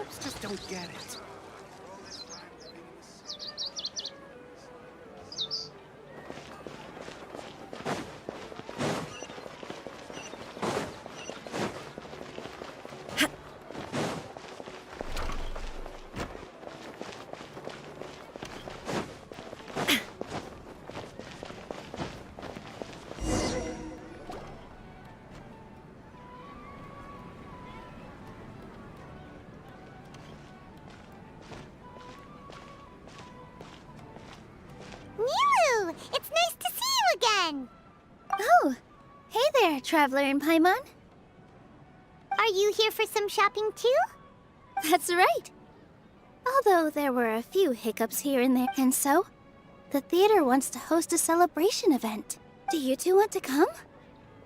grown-ups just don't get it. Nilou! It's nice to see you again! Oh, hey there, Traveler in Paimon. Are you here for some shopping too? That's right. Although there were a few hiccups here and there, and so, the theater wants to host a celebration event. Do you two want to come?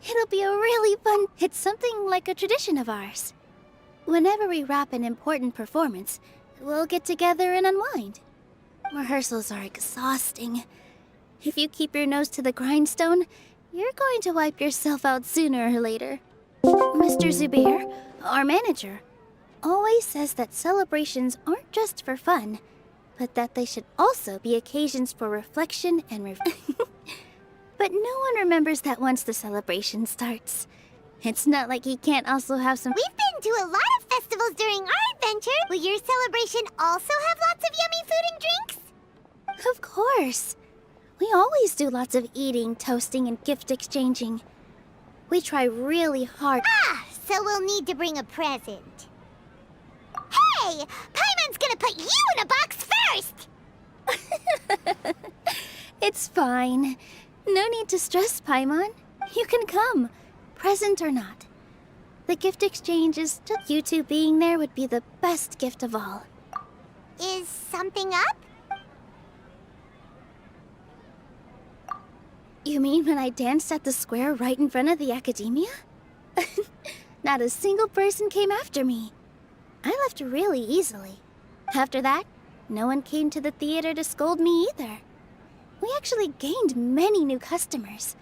It'll be a really fun... It's something like a tradition of ours. Whenever we wrap an important performance, we'll get together and unwind. Rehearsals are exhausting. If you keep your nose to the grindstone, you're going to wipe yourself out sooner or later. Mr. Zubair, our manager, always says that celebrations aren't just for fun, but that they should also be occasions for reflection and But no one remembers that once the celebration starts. It's not like he can't also have some... We've been to a lot of festivals during our adventure. Will your celebration also have lots of yummy food and drinks? Of course. We always do lots of eating, toasting, and gift exchanging. We try really hard. Ah, so we'll need to bring a present. Hey! Paimon's gonna put you in a box first! It's fine. No need to stress, Paimon. You can come, present or not. The gift exchange is just you two being there would be the best gift of all. Is something up? You mean when I danced at the square right in front of the academia? Not a single person came after me. I left really easily. After that, no one came to the theater to scold me either. We actually gained many new customers,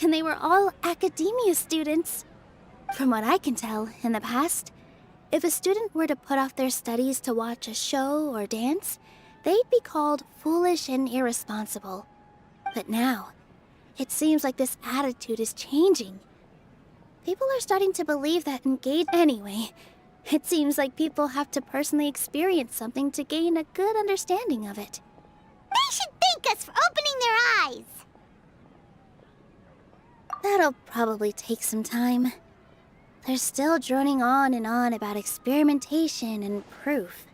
and they were all academia students. From what I can tell, in the past, if a student were to put off their studies to watch a show or dance, they'd be called foolish and irresponsible. But now, it seems like this attitude is changing. People are starting to believe that Anyway, it seems like people have to personally experience something to gain a good understanding of it. They should thank us for opening their eyes! That'll probably take some time. They're still droning on and on about experimentation and proof.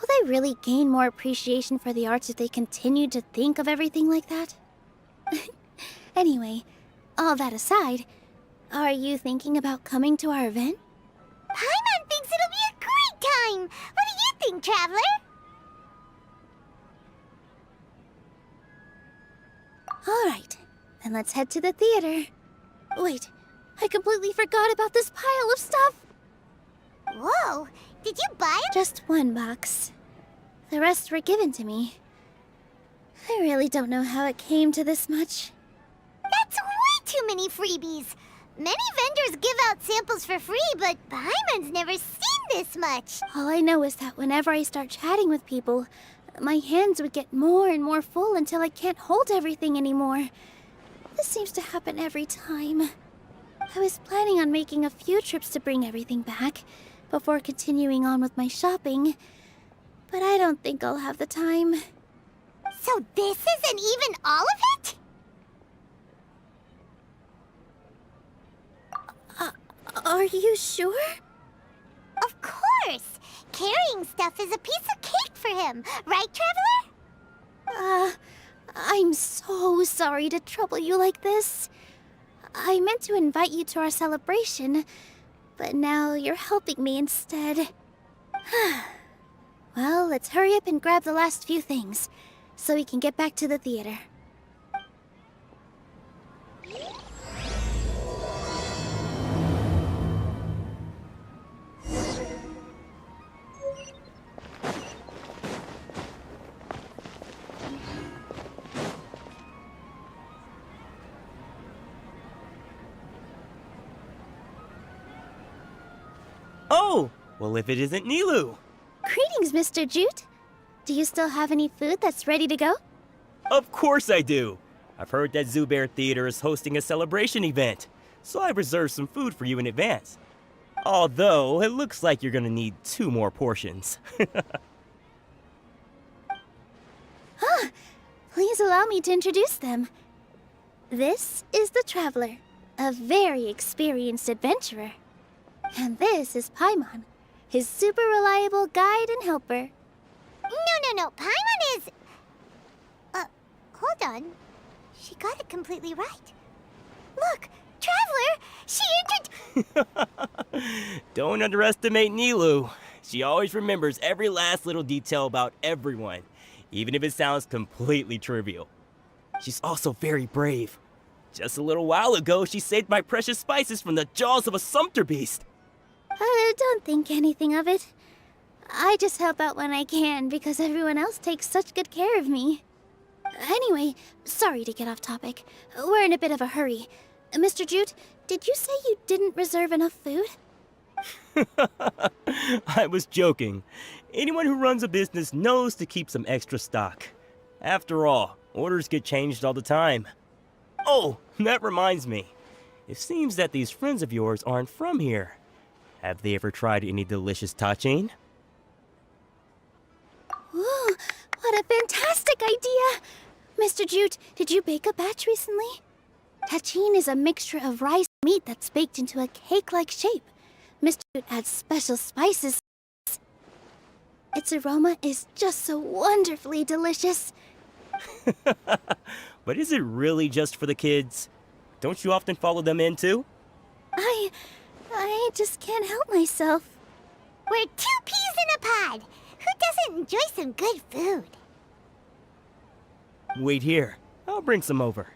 Will they really gain more appreciation for the arts if they continue to think of everything like that? Anyway, all that aside, are you thinking about coming to our event? Paimon thinks it'll be a great time! What do you think, Traveler? Alright, then let's head to the theater. Wait, I completely forgot about this pile of stuff! Whoa, did you buy it? Just one box. The rest were given to me. I really don't know how it came to this much. That's way too many freebies! Many vendors give out samples for free, but Paimon's never seen this much! All I know is that whenever I start chatting with people, my hands would get more and more full until I can't hold everything anymore. This seems to happen every time. I was planning on making a few trips to bring everything back before continuing on with my shopping, but I don't think I'll have the time. So this isn't even all of it? Are you sure? Of course! Carrying stuff is a piece of cake for him, right, Traveler? I'm so sorry to trouble you like this. I meant to invite you to our celebration, but now you're helping me instead. Well, let's hurry up and grab the last few things, so we can get back to the theater. Oh, Well, if it isn't Nilou. Greetings, Mr. Jute. Do you still have any food that's ready to go? Of course I do. I've heard that Zubair Theater is hosting a celebration event, so I reserved some food for you in advance. Although, it looks like you're gonna need 2 more portions. Please allow me to introduce them. This is the Traveler, a very experienced adventurer. And this is Paimon, his super reliable guide and helper. No. Paimon is... hold on. She got it completely right. Look, Traveler, she Don't underestimate Nilou. She always remembers every last little detail about everyone, even if it sounds completely trivial. She's also very brave. Just a little while ago, she saved my precious spices from the jaws of a sumpter beast. Don't think anything of it. I just help out when I can because everyone else takes such good care of me. Anyway, sorry to get off topic. We're in a bit of a hurry. Mr. Jute, did you say you didn't reserve enough food? I was joking. Anyone who runs a business knows to keep some extra stock. After all, orders get changed all the time. Oh, that reminds me. It seems that these friends of yours aren't from here. Have they ever tried any delicious tachin? Ooh, what a fantastic idea! Mr. Jute, did you bake a batch recently? Tachin is a mixture of rice and meat that's baked into a cake-like shape. Mr. Jute adds special spices. Its aroma is just so wonderfully delicious. But is it really just for the kids? Don't you often follow them in too? I just can't help myself. We're 2 peas in a pod. Who doesn't enjoy some good food? Wait here. I'll bring some over.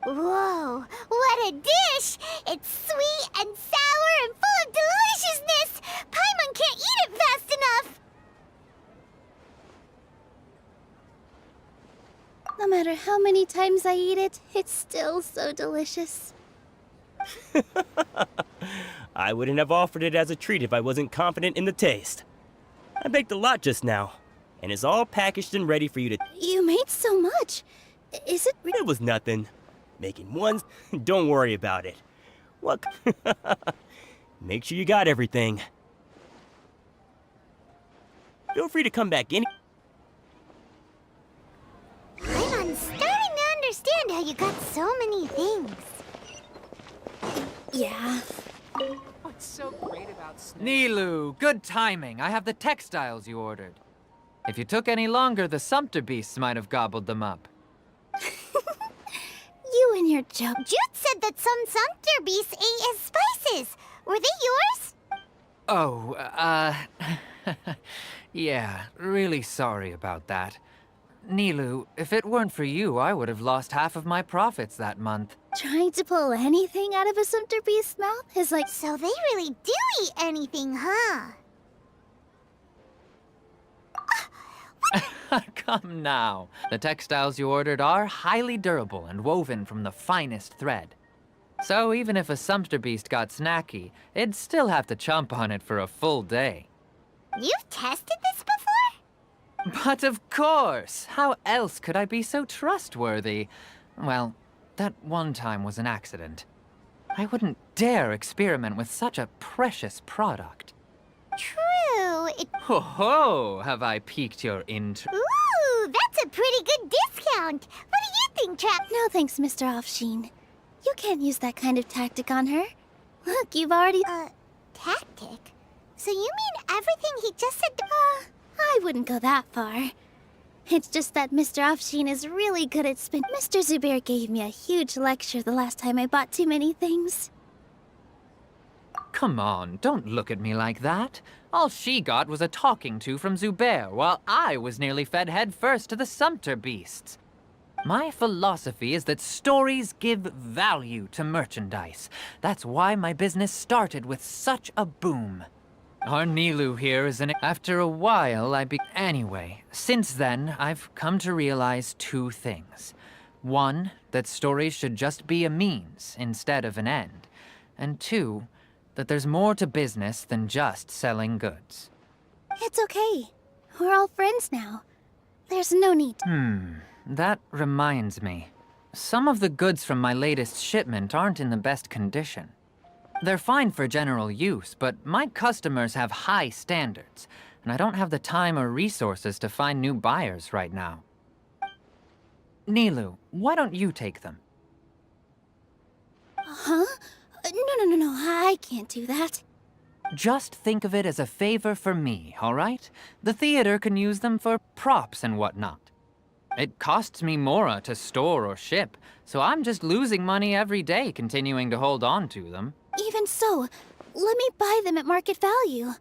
Whoa, what a dish! It's sweet and sour and full of deliciousness! Paimon can't eat it fast enough! No matter how many times I eat it, it's still so delicious. I wouldn't have offered it as a treat if I wasn't confident in the taste. I baked a lot just now, and it's all packaged and ready for you to... You made so much. Is it It was nothing. Making one, don't worry about it. What? Make sure you got everything. Feel free to come back any... I'm starting to understand how you got so many things. Yeah. What's so great about Nilou, good timing. I have the textiles you ordered. If you took any longer, the sumpter beasts might have gobbled them up. You and your joke. Jute said that some sumpter beasts ate his spices. Were they yours? Oh, yeah, really sorry about that. Nilou, if it weren't for you, I would have lost half of my profits that month. Trying to pull anything out of a sumpter beast's mouth is like... So they really do eat anything, huh? Come now. The textiles you ordered are highly durable and woven from the finest thread. So even if a sumpter beast got snacky, it'd still have to chomp on it for a full day. You've tested this before? But of course! How else could I be so trustworthy? Well, that one time was an accident. I wouldn't dare experiment with such a precious product. True, Ho ho! Have I piqued your interest? Ooh, that's a pretty good discount. What do you think, Trap? No thanks, Mr. Offsheen. You can't use that kind of tactic on her. Look, you've already... Tactic? So you mean everything he just said? I wouldn't go that far. It's just that Mr. Offsheen is really good at spin. Mr. Zubair gave me a huge lecture the last time I bought too many things. Come on, don't look at me like that. All she got was a talking to from Zubair, while I was nearly fed head first to the sumpter beasts. My philosophy is that stories give value to merchandise. That's why my business started with such a boom. Our Nilou here is an... After a while, Anyway, since then, I've come to realize 2 things. One, that stories should just be a means instead of an end. And two, that there's more to business than just selling goods. It's okay. We're all friends now. There's no need to... That reminds me. Some of the goods from my latest shipment aren't in the best condition. They're fine for general use, but my customers have high standards, and I don't have the time or resources to find new buyers right now. Nilou, why don't you take them? Huh? No, I can't do that. Just think of it as a favor for me, all right? The theater can use them for props and whatnot. It costs me Mora to store or ship, so I'm just losing money every day continuing to hold on to them. Even so, let me buy them at market value.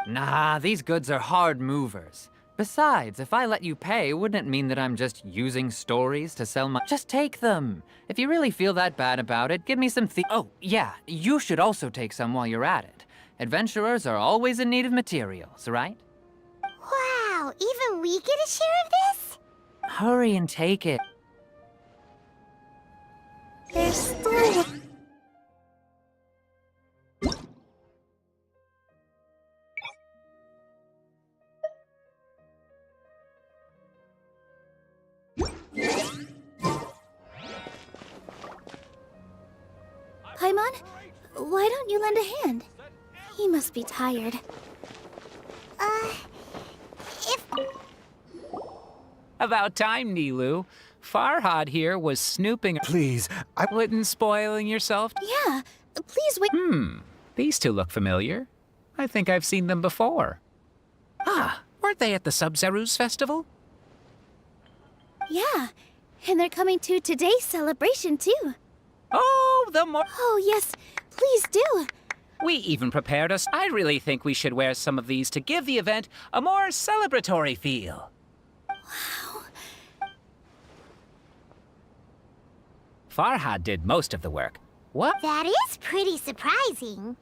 Nah, these goods are hard movers. Besides, if I let you pay, wouldn't it mean that I'm just using stories to sell my... Just take them! If you really feel that bad about it, give me some Oh, yeah, you should also take some while you're at it. Adventurers are always in need of materials, right? Wow, even we get a share of this? Hurry and take it. There's still... Paimon, why don't you lend a hand? He must be tired. If... About time, Nilou. Farhad here was snooping. Please, I Wouldn't spoiling yourself? Yeah, please wait. These two look familiar. I think I've seen them before. Ah, weren't they at the Sub-Zerus festival? Yeah, and they're coming to today's celebration too. Oh, the more... Oh yes, please do. We even prepared us. I really think we should wear some of these to give the event a more celebratory feel. Wow. Farhad did most of the work. What? That is pretty surprising.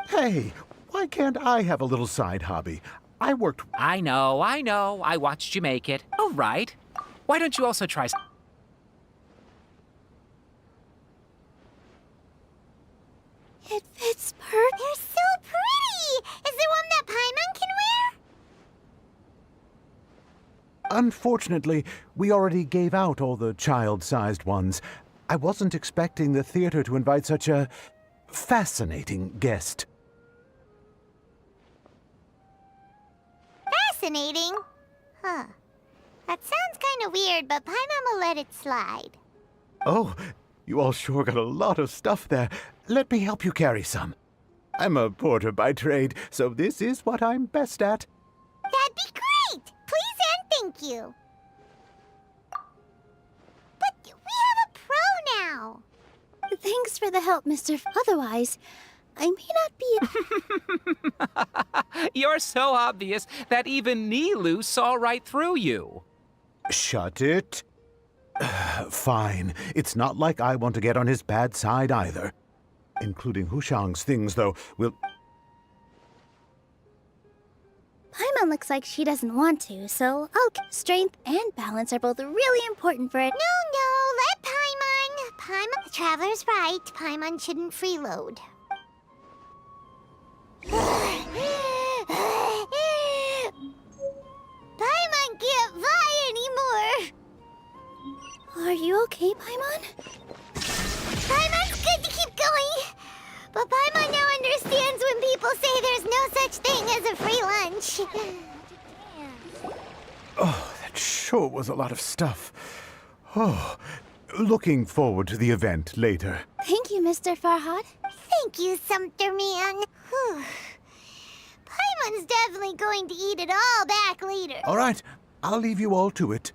Hey, why can't I have a little side hobby? I worked... I know. I watched you make it. All right. Why don't you also try... It fits perfect. They're so pretty! Is there one that Paimon can wear? Unfortunately, we already gave out all the child-sized ones. I wasn't expecting the theater to invite such a fascinating guest. Fascinating. Huh. That sounds kind of weird, but Paimon will let it slide. Oh, you all sure got a lot of stuff there. Let me help you carry some. I'm a porter by trade, so this is what I'm best at. That'd be great! Please and thank you. But we have a pro now. Thanks for the help, Mr. Otherwise, I may not be... You're so obvious that even Nilou saw right through you. Shut it. Fine. It's not like I want to get on his bad side either. Including Hushang's things, though, will... Paimon looks like she doesn't want to, so strength and balance are both really important for it. No, let Paimon. Paimon, the traveler's right. Paimon shouldn't freeload. Paimon can't fly anymore. Are you okay, Paimon? Paimon's good to keep going. But Paimon now understands when people say there's no such thing as a free lunch. Oh, that sure was a lot of stuff. Oh, looking forward to the event later. Thank you, Mr. Farhad. Thank you, Sumpter Man. Whew. Paimon's definitely going to eat it all back later. All right, I'll leave you all to it.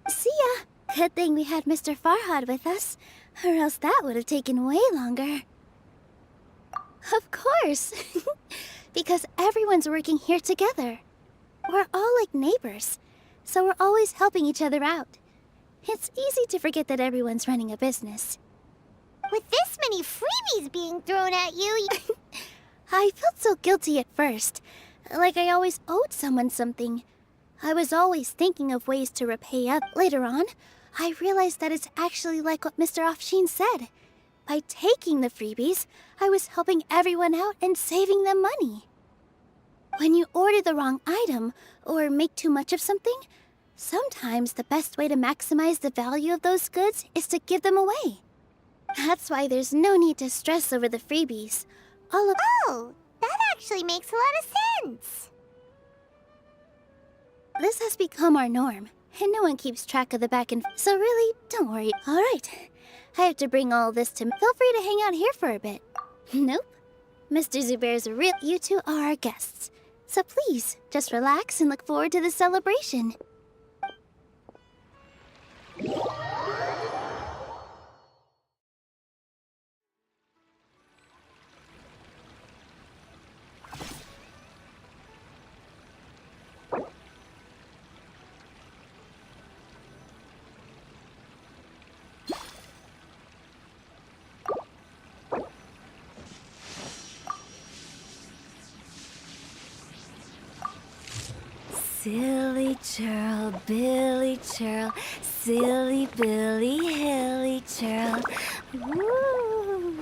See ya. Good thing we had Mr. Farhad with us, or else that would have taken way longer. Of course. Because everyone's working here together. We're all like neighbors, so we're always helping each other out. It's easy to forget that everyone's running a business. With this many freebies being thrown at you... I felt so guilty at first, like I always owed someone something. I was always thinking of ways to repay up. Later on, I realized that it's actually like what Mr. Offsheen said. By taking the freebies, I was helping everyone out and saving them money. When you order the wrong item or make too much of something, sometimes the best way to maximize the value of those goods is to give them away. That's why there's no need to stress over the freebies. Oh, that actually makes a lot of sense. This has become our norm, and no one keeps track of the back and so really, don't worry. All right, I have to bring all this to. Feel free to hang out here for a bit. Nope, Mr. Zubair's a real. You two are our guests, so please just relax and look forward to the celebration. Silly churl, Billy churl, silly Billy, hilly churl. Woo!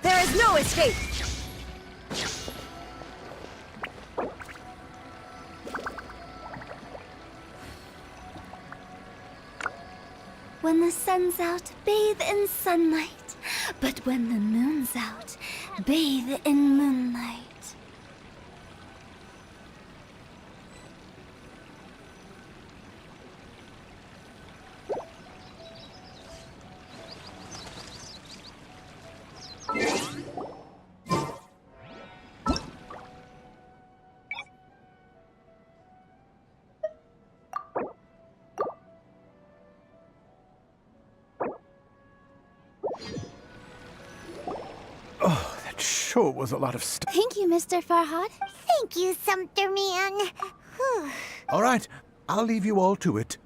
There is no escape! When the sun's out, bathe in sunlight. But when the moon's out, bathe in moonlight. Oh, that sure was a lot of stuff. Thank you, Mr. Farhad. Thank you, Sumter Man. Whew. All right, I'll leave you all to it.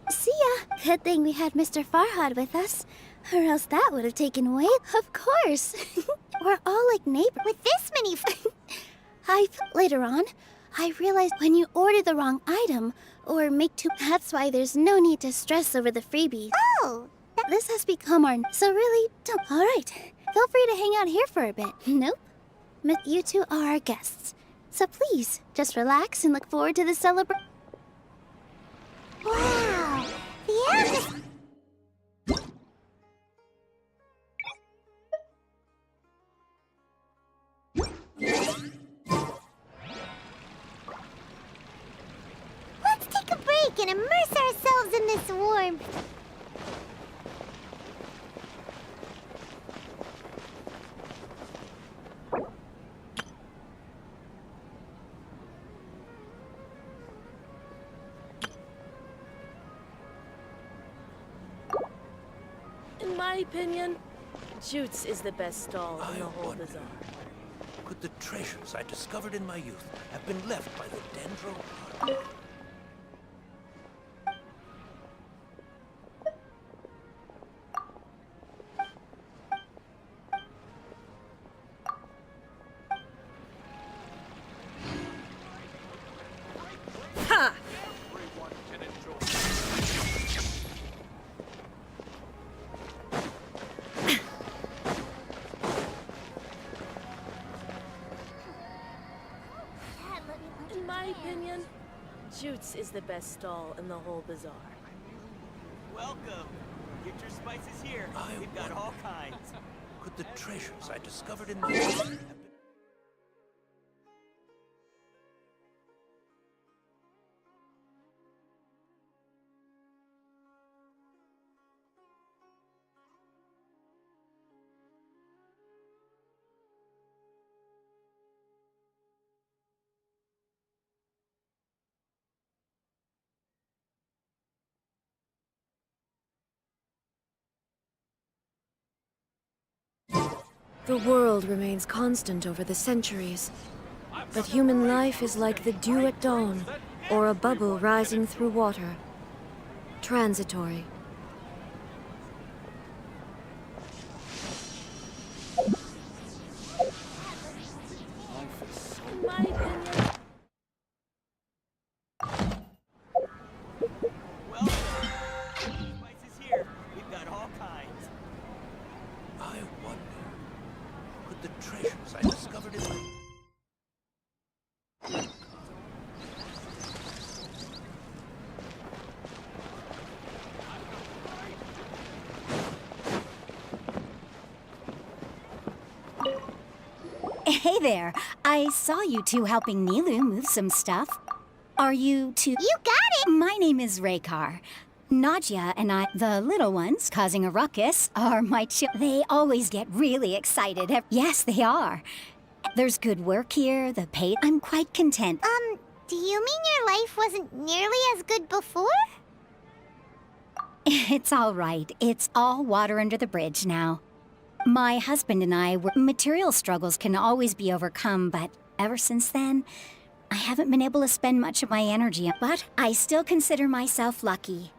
See ya. Good thing we had Mr. Farhad with us, or else that would have taken way. Of course. We're all like neighbors. With this many Later on, I realized when you order the wrong item or make too. That's why there's no need to stress over the freebies. Oh, This has become our. So really, don't. All right, feel free to hang out here for a bit. Nope, you two are our guests, so please just relax and look forward to the celebration. wow. The atmosphere. Let's take a break and immerse ourselves in this warmth. In my opinion, Jutes is the best stall in the whole bazaar. Could the treasures I discovered in my youth have been left by the Dendro? Jutes is the best stall in the whole bazaar. Welcome. Get your spices here. We've got all kinds. Could the treasures I discovered in my youth have been... The world remains constant over the centuries, but human life is like the dew at dawn, or a bubble rising through water. Transitory. In my opinion, Welcome. Spices here. We've got all kinds. I wonder, could the treasures I discovered in my... Hey there. I saw you two helping Nilou move some stuff. Are you two... You got it! My name is Raykar. Nadia and I, the little ones causing a ruckus, are my They always get really excited. Yes, they are. There's good work here, the pay... I'm quite content. Do you mean your life wasn't nearly as good before? It's all right. It's all water under the bridge now. My husband and I were... Material struggles can always be overcome, but ever since then, I haven't been able to spend much of my energy. But I still consider myself lucky.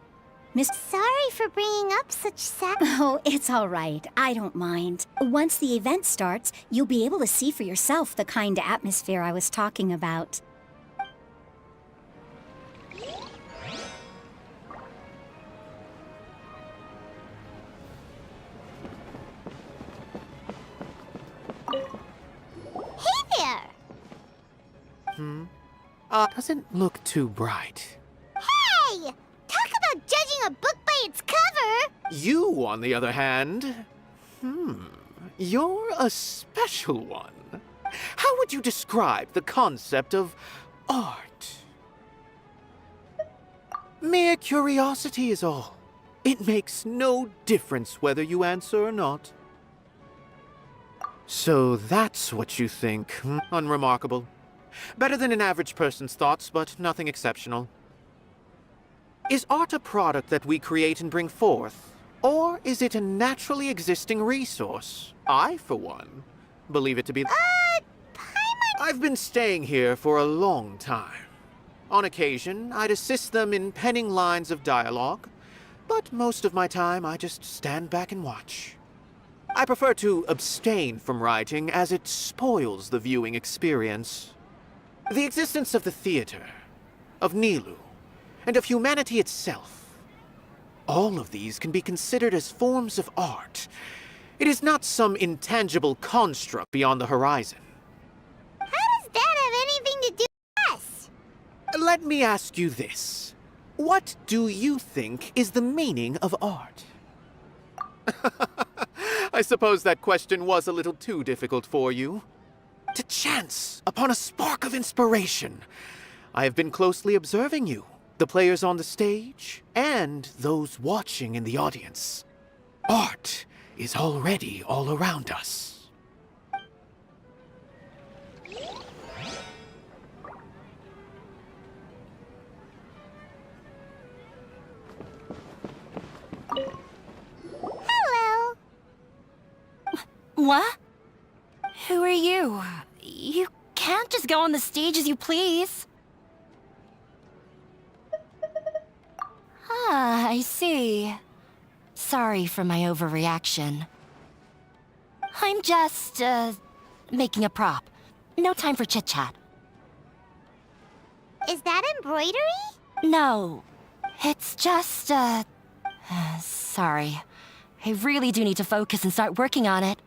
Sorry for bringing up such sad... Oh, it's all right. I don't mind. Once the event starts, you'll be able to see for yourself the kind of atmosphere I was talking about. Hey there! Doesn't look too bright. Hey! Talk about judging a book by its cover! You, on the other hand, you're a special one. How would you describe the concept of art? Mere curiosity is all. It makes no difference whether you answer or not. So that's what you think. Unremarkable. Better than an average person's thoughts, but nothing exceptional. Is art a product that we create and bring forth? Or is it a naturally existing resource? I, for one, believe it to be... I've been staying here for a long time. On occasion, I'd assist them in penning lines of dialogue, but most of my time I just stand back and watch. I prefer to abstain from writing as it spoils the viewing experience. The existence of the theater, of Nilou, and of humanity itself. All of these can be considered as forms of art. It is not some intangible construct beyond the horizon. How does that have anything to do with us? Let me ask you this. What do you think is the meaning of art? I suppose that question was a little too difficult for you. To chance upon a spark of inspiration. I have been closely observing you, the players on the stage, and those watching in the audience. Art is already all around us. Hello! What? Who are you? You can't just go on the stage as you please. Ah, I see. Sorry for my overreaction. I'm just, making a prop. No time for chit-chat. Is that embroidery? No. It's just, sorry. I really do need to focus and start working on it.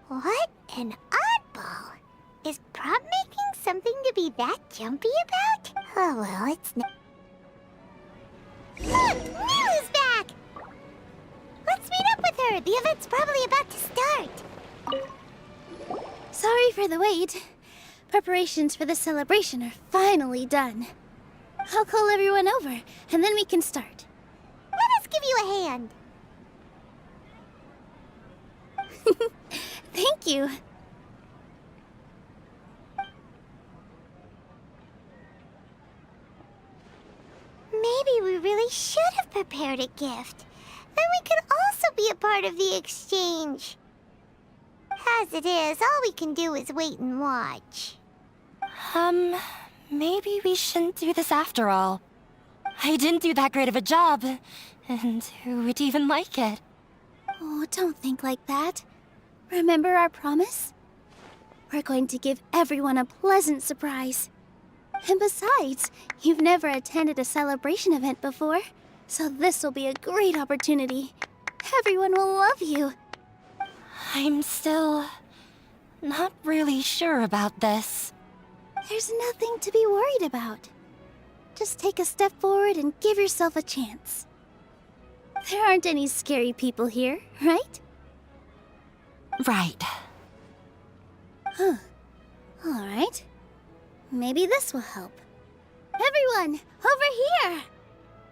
What an oddball. Is prop making something to be that jumpy about? Oh well, it's not. Look! Nilou's back! Let's meet up with her. The event's probably about to start. Sorry for the wait. Preparations for the celebration are finally done. I'll call everyone over, and then we can start. Let us give you a hand. Thank you. Maybe we really should have prepared a gift. Then we could also be a part of the exchange. As it is, all we can do is wait and watch. Maybe we shouldn't do this after all. I didn't do that great of a job, and who would even like it? Oh, don't think like that. Remember our promise? We're going to give everyone a pleasant surprise. And besides, you've never attended a celebration event before, so this will be a great opportunity. Everyone will love you. I'm still not really sure about this. There's nothing to be worried about. Just take a step forward and give yourself a chance. There aren't any scary people here, right? Right. Huh. All right. Maybe this will help. Everyone, over here!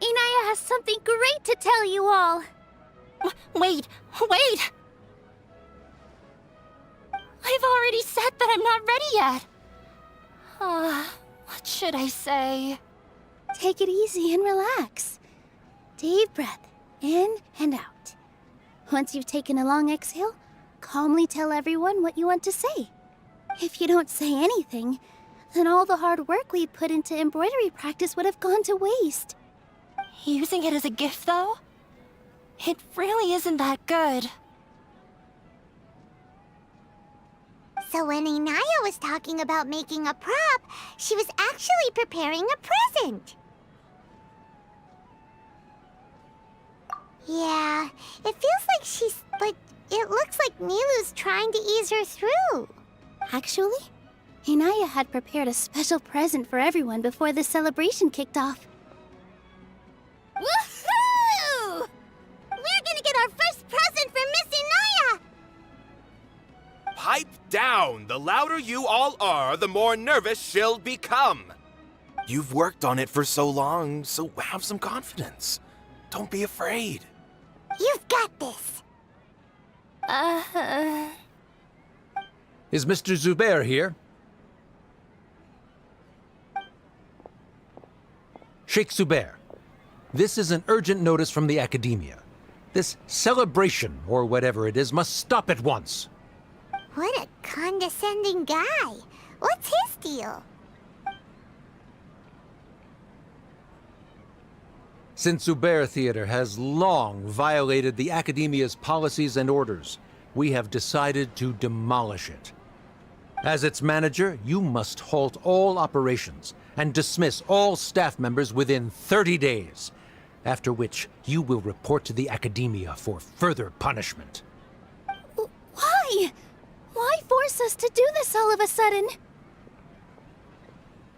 Inaya has something great to tell you all. Wait! I've already said that I'm not ready yet. What should I say? Take it easy and relax. Deep breath, in and out. Once you've taken a long exhale, calmly tell everyone what you want to say. If you don't say anything, then all the hard work we put into embroidery practice would have gone to waste. Using it as a gift, though? It really isn't that good. So when Inaya was talking about making a prop, she was actually preparing a present. Yeah, it feels like but it looks like Nilou's trying to ease her through. Actually, Inaya had prepared a special present for everyone before the celebration kicked off. Woohoo! We're gonna get our first present from Miss Inaya! Pipe down! The louder you all are, the more nervous she'll become. You've worked on it for so long, so have some confidence. Don't be afraid. You've got this. Is Mr. Zubair here? Sheikh Zubair, this is an urgent notice from the Academia. This celebration, or whatever it is, must stop at once. What a condescending guy. What's his deal? Since Zubair Theater has long violated the Academia's policies and orders, we have decided to demolish it. As its manager, you must halt all operations and dismiss all staff members within 30 days, after which you will report to the Academia for further punishment. Why? Why force us to do this all of a sudden?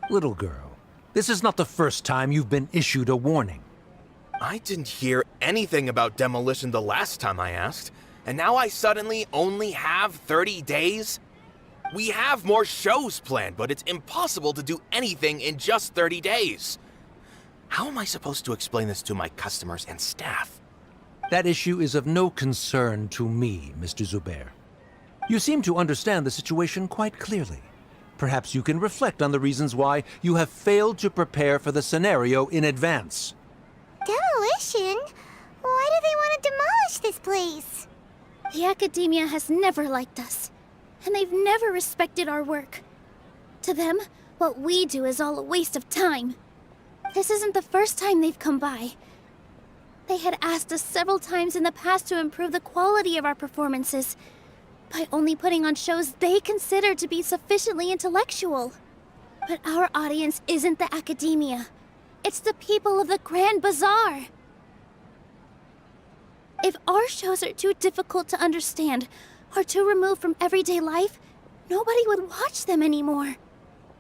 Little girl, this is not the first time you've been issued a warning. I didn't hear anything about demolition the last time I asked, and now I suddenly only have 30 days? We have more shows planned, but it's impossible to do anything in just 30 days. How am I supposed to explain this to my customers and staff? That issue is of no concern to me, Mr. Zubair. You seem to understand the situation quite clearly. Perhaps you can reflect on the reasons why you have failed to prepare for the scenario in advance. Demolition? Why do they want to demolish this place? The Academia has never liked us, and they've never respected our work. To them, what we do is all a waste of time. This isn't the first time they've come by. They had asked us several times in the past to improve the quality of our performances, by only putting on shows they consider to be sufficiently intellectual. But our audience isn't the Academia. It's the people of the Grand Bazaar. If our shows are too difficult to understand, or too removed from everyday life, nobody would watch them anymore.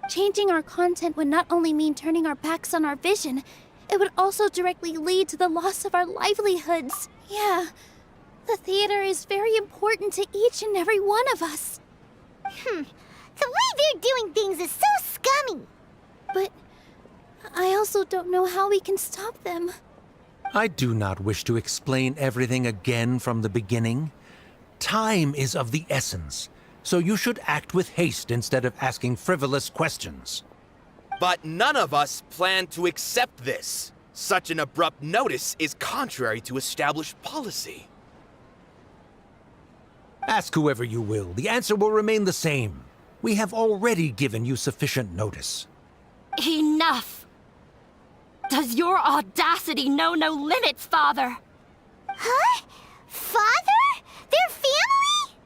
Changing our content would not only mean turning our backs on our vision, it would also directly lead to the loss of our livelihoods. Yeah, the theater is very important to each and every one of us. The way they're doing things is so scummy. But I also don't know how we can stop them. I do not wish to explain everything again from the beginning. Time is of the essence, so you should act with haste instead of asking frivolous questions. But none of us plan to accept this. Such an abrupt notice is contrary to established policy. Ask whoever you will, the answer will remain the same. We have already given you sufficient notice. Enough! Does your audacity know no limits, Father? Huh? Father? Their family?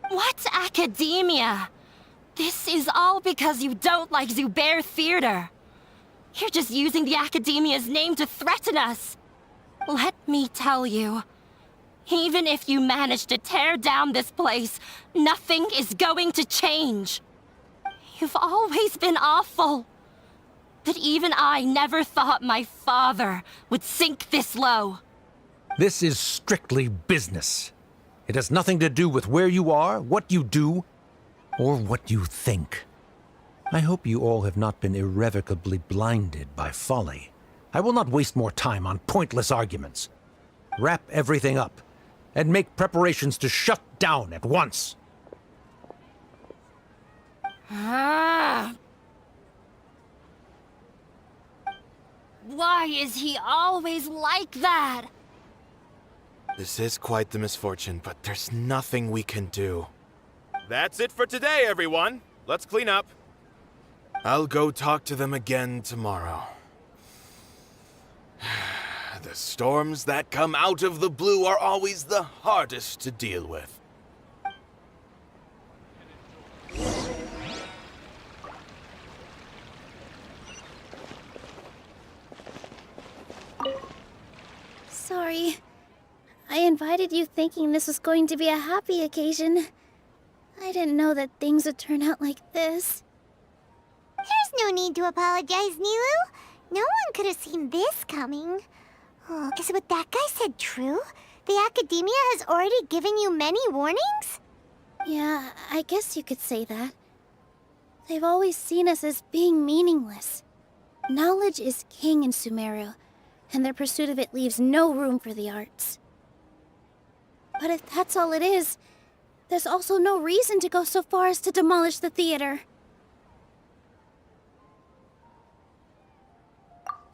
What's academia? This is all because you don't like Zubair Theater. You're just using the Academia's name to threaten us. Let me tell you, even if you manage to tear down this place, nothing is going to change. You've always been awful. But even I never thought my father would sink this low. This is strictly business. It has nothing to do with where you are, what you do, or what you think. I hope you all have not been irrevocably blinded by folly. I will not waste more time on pointless arguments. Wrap everything up, and make preparations to shut down at once. Why is he always like that? This is quite the misfortune, but there's nothing we can do. That's it for today, everyone. Let's clean up. I'll go talk to them again tomorrow. The storms that come out of the blue are always the hardest to deal with. Sorry. I invited you thinking this was going to be a happy occasion. I didn't know that things would turn out like this. There's no need to apologize, Nilou. No one could have seen this coming. Oh, is what that guy said true? The Academia has already given you many warnings? Yeah, I guess you could say that. They've always seen us as being meaningless. Knowledge is king in Sumeru, and their pursuit of it leaves no room for the arts. But if that's all it is, there's also no reason to go so far as to demolish the theater.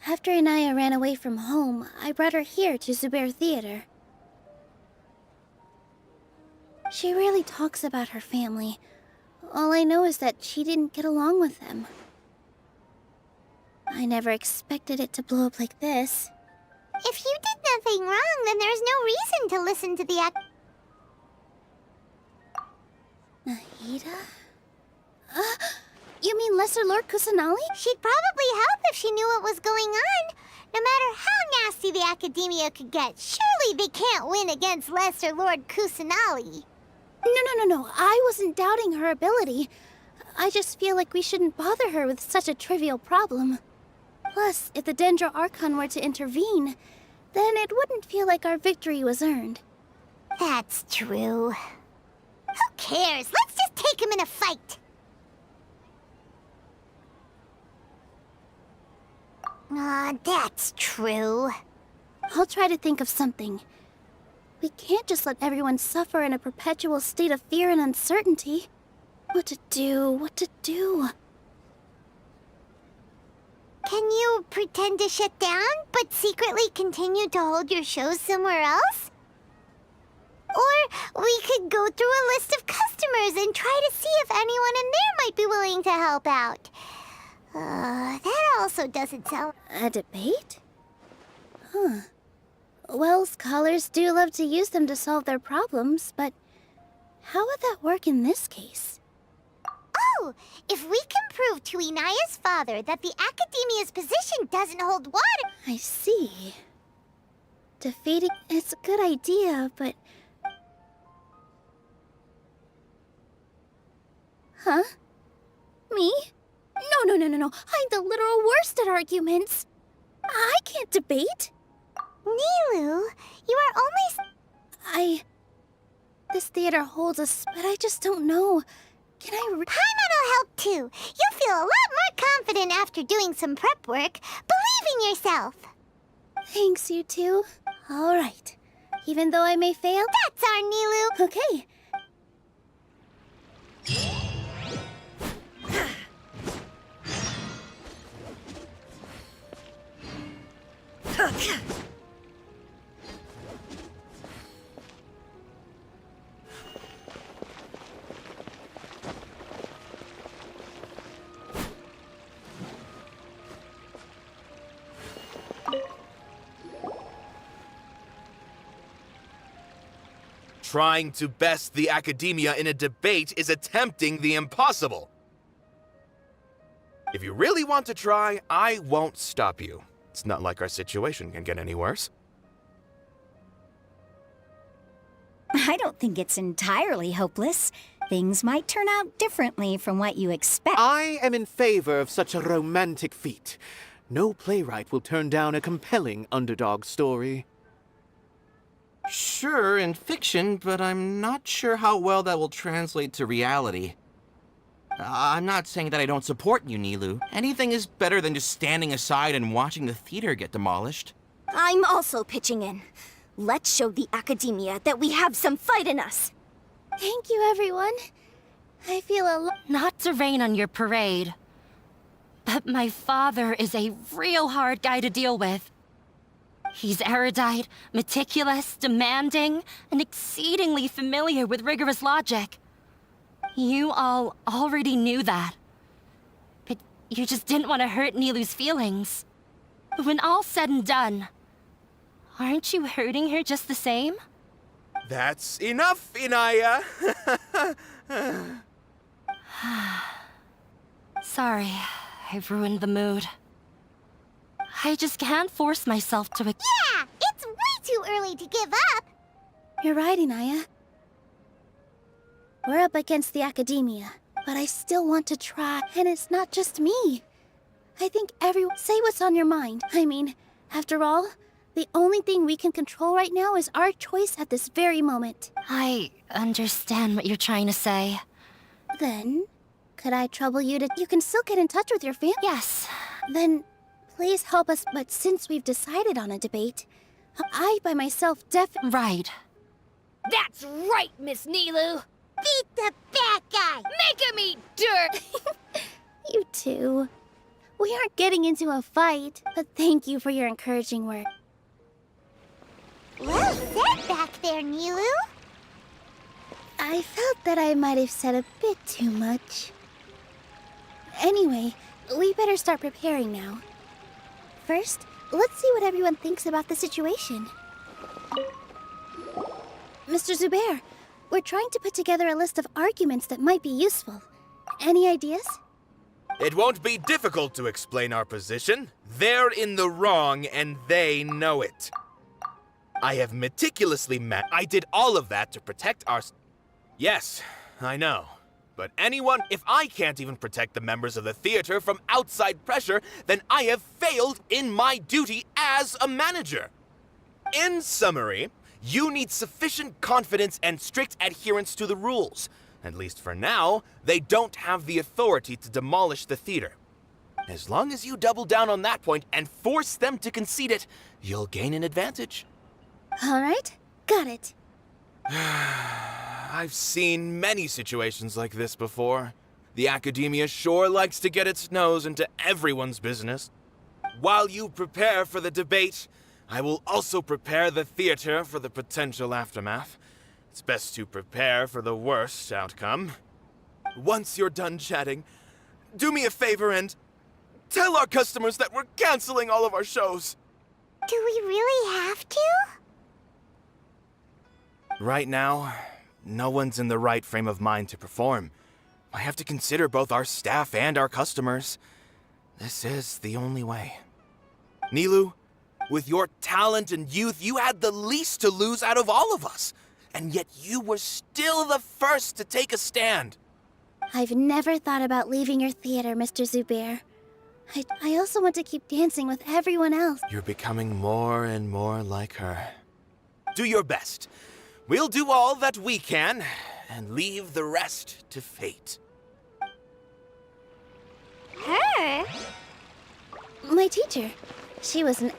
After Inaya ran away from home, I brought her here to Zubair Theater. She rarely talks about her family. All I know is that she didn't get along with them. I never expected it to blow up like this. If you did nothing wrong, then there's no reason to listen to the Nahida? You mean Lesser Lord Kusanali? She'd probably help if she knew what was going on. No matter how nasty the Academia could get, surely they can't win against Lesser Lord Kusanali. No. I wasn't doubting her ability. I just feel like we shouldn't bother her with such a trivial problem. Plus, if the Dendro Archon were to intervene, then it wouldn't feel like our victory was earned. That's true. Who cares? Let's just take him in a fight. That's true. I'll try to think of something. We can't just let everyone suffer in a perpetual state of fear and uncertainty. What to do? Can you pretend to shut down, but secretly continue to hold your shows somewhere else? Or we could go through a list of customers and try to see if anyone in there might be willing to help out. That also doesn't sound... A debate? Huh. Well, scholars do love to use them to solve their problems, but how would that work in this case? Oh, if we can prove to Inaya's father that the Academia's position doesn't hold water... I see. Defeating... It's a good idea, but... Huh? Me? No. I'm the literal worst at arguments. I can't debate. Nilou, you are only... This theater holds us, but I just don't know. Can I Paimon'll help too. You'll feel a lot more confident after doing some prep work. Believe in yourself. Thanks, you two. All right. Even though I may fail... That's our Nilou. Okay. Trying to best the academia in a debate is attempting the impossible. If you really want to try, I won't stop you. It's not like our situation can get any worse. I don't think it's entirely hopeless. Things might turn out differently from what you expect. I am in favor of such a romantic feat. No playwright will turn down a compelling underdog story. Sure, in fiction, but I'm not sure how well that will translate to reality. I'm not saying that I don't support you, Nilou. Anything is better than just standing aside and watching the theater get demolished. I'm also pitching in. Let's show the academia that we have some fight in us. Thank you, everyone. I feel Not to rain on your parade, but my father is a real hard guy to deal with. He's erudite, meticulous, demanding, and exceedingly familiar with rigorous logic. You all already knew that. But you just didn't want to hurt Nilou's feelings. But when all's said and done, aren't you hurting her just the same? That's enough, Inaya. Sorry, I've ruined the mood. I just can't force myself to... Yeah, it's way too early to give up. You're right, Inaya. We're up against the academia, but I still want to try. And it's not just me. I think everyone... Say what's on your mind. I mean, after all, the only thing we can control right now is our choice at this very moment. I understand what you're trying to say. Then, could I trouble you to... You can still get in touch with your family. Yes. Then, please help us. But since we've decided on a debate, I by myself Right. That's right, Miss Nilou. Beat the bad guy. Make him eat dirt. You too. We aren't getting into a fight, but thank you for your encouraging word. Well said back there, Nilou. I felt that I might have said a bit too much. Anyway, we better start preparing now. First, let's see what everyone thinks about the situation. Mr. Zubair, we're trying to put together a list of arguments that might be useful. Any ideas? It won't be difficult to explain our position. They're in the wrong, and they know it. I have meticulously I did all of that to protect our... Yes, I know. But if I can't even protect the members of the theater from outside pressure, then I have failed in my duty as a manager. In summary, you need sufficient confidence and strict adherence to the rules. At least for now, they don't have the authority to demolish the theater. As long as you double down on that point and force them to concede it, you'll gain an advantage. All right, got it. I've seen many situations like this before. The academia sure likes to get its nose into everyone's business. While you prepare for the debate, I will also prepare the theater for the potential aftermath. It's best to prepare for the worst outcome. Once you're done chatting, do me a favor and tell our customers that we're canceling all of our shows. Do we really have to? Right now, no one's in the right frame of mind to perform. I have to consider both our staff and our customers. This is the only way. Nilou, with your talent and youth, you had the least to lose out of all of us. And yet you were still the first to take a stand. I've never thought about leaving your theater, Mr. Zubair. I also want to keep dancing with everyone else. You're becoming more and more like her. Do your best. We'll do all that we can, and leave the rest to fate. Her? My teacher. She was an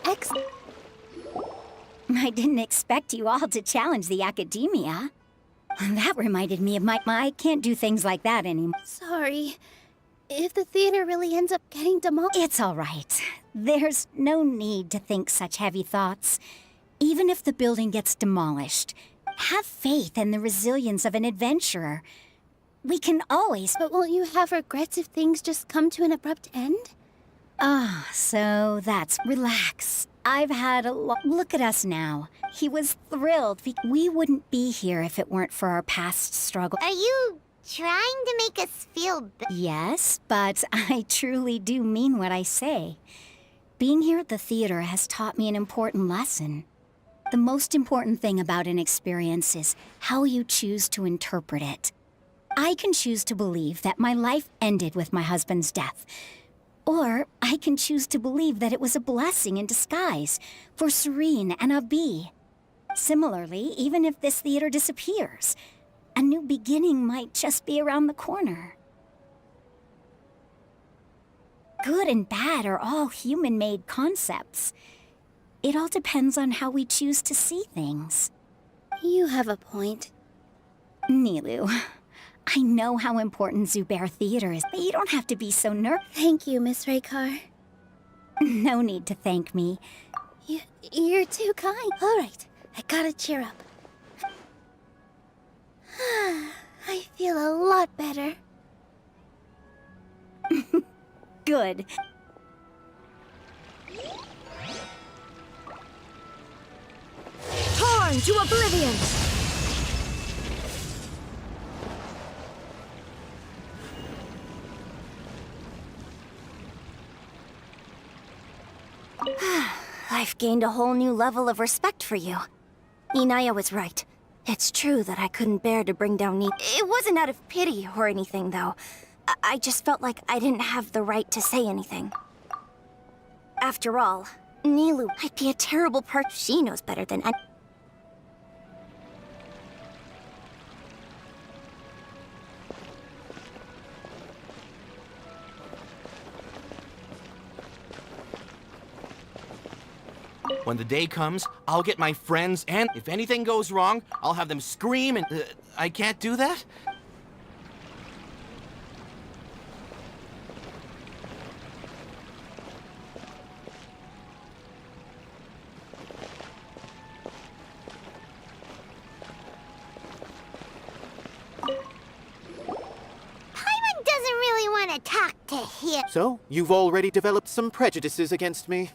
I didn't expect you all to challenge the academia. That reminded me of I can't do things like that anymore. Sorry. If the theater really ends up getting demolished... It's all right. There's no need to think such heavy thoughts. Even if the building gets demolished, have faith in the resilience of an adventurer. We can always... But won't you have regrets if things just come to an abrupt end? So that's... Relax. I've had a lot... Look at us now. He was thrilled. We wouldn't be here if it weren't for our past struggle. Are you trying to make us feel bad? Yes, but I truly do mean what I say. Being here at the theater has taught me an important lesson. The most important thing about an experience is how you choose to interpret it. I can choose to believe that my life ended with my husband's death. Or I can choose to believe that it was a blessing in disguise for Serene and Abi. Similarly, even if this theater disappears, a new beginning might just be around the corner. Good and bad are all human-made concepts. It all depends on how we choose to see things. You have a point. Nilou, I know how important Zubair Theater is, but you don't have to be so nervous. Thank you, Miss Raykar. No need to thank me. You're too kind. All right, I gotta cheer up. I feel a lot better. Good. Torn to oblivion! I've gained a whole new level of respect for you. Inaya was right. It's true that I couldn't bear to bring down Nilou. It wasn't out of pity or anything, though. I just felt like I didn't have the right to say anything. After all, Nilou might be a terrible person. She knows better than I... When the day comes, I'll get my friends, and if anything goes wrong, I'll have them scream and... I can't do that? Paimon doesn't really want to talk to him. So, you've already developed some prejudices against me.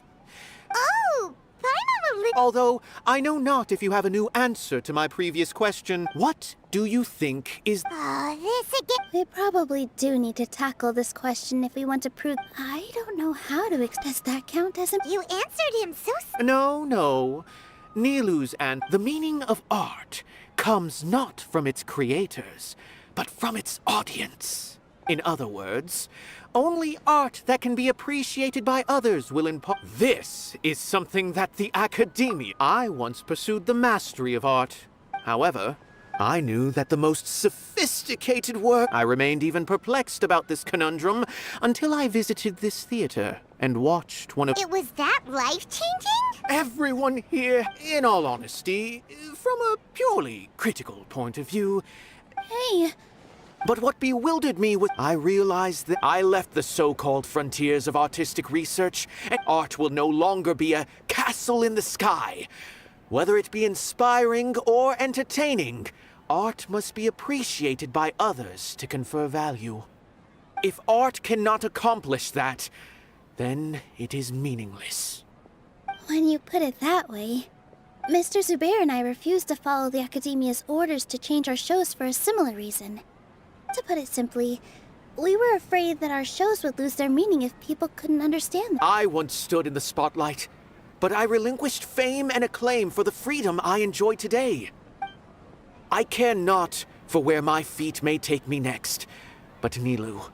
Oh, Paimon will... Although, I know not if you have a new answer to my previous question. What do you think is... Oh, this again. We probably do need to tackle this question if we want to prove... I don't know how to... Does that count as a... You answered him so... No. Nilou's and the meaning of art comes not from its creators, but from its audience. In other words, only art that can be appreciated by others will impart. This is something that the academia... I once pursued the mastery of art. However, I knew that the most sophisticated work... I remained even perplexed about this conundrum until I visited this theater and watched one of... It was that life-changing? Everyone here, in all honesty, from a purely critical point of view... Hey... But what bewildered me was I realized that I left the so-called frontiers of artistic research, and art will no longer be a castle in the sky. Whether it be inspiring or entertaining, art must be appreciated by others to confer value. If art cannot accomplish that, then it is meaningless. When you put it that way... Mr. Zubair and I refused to follow the Academia's orders to change our shows for a similar reason. To put it simply, we were afraid that our shows would lose their meaning if people couldn't understand them. I once stood in the spotlight, but I relinquished fame and acclaim for the freedom I enjoy today. I care not for where my feet may take me next, But Nilou,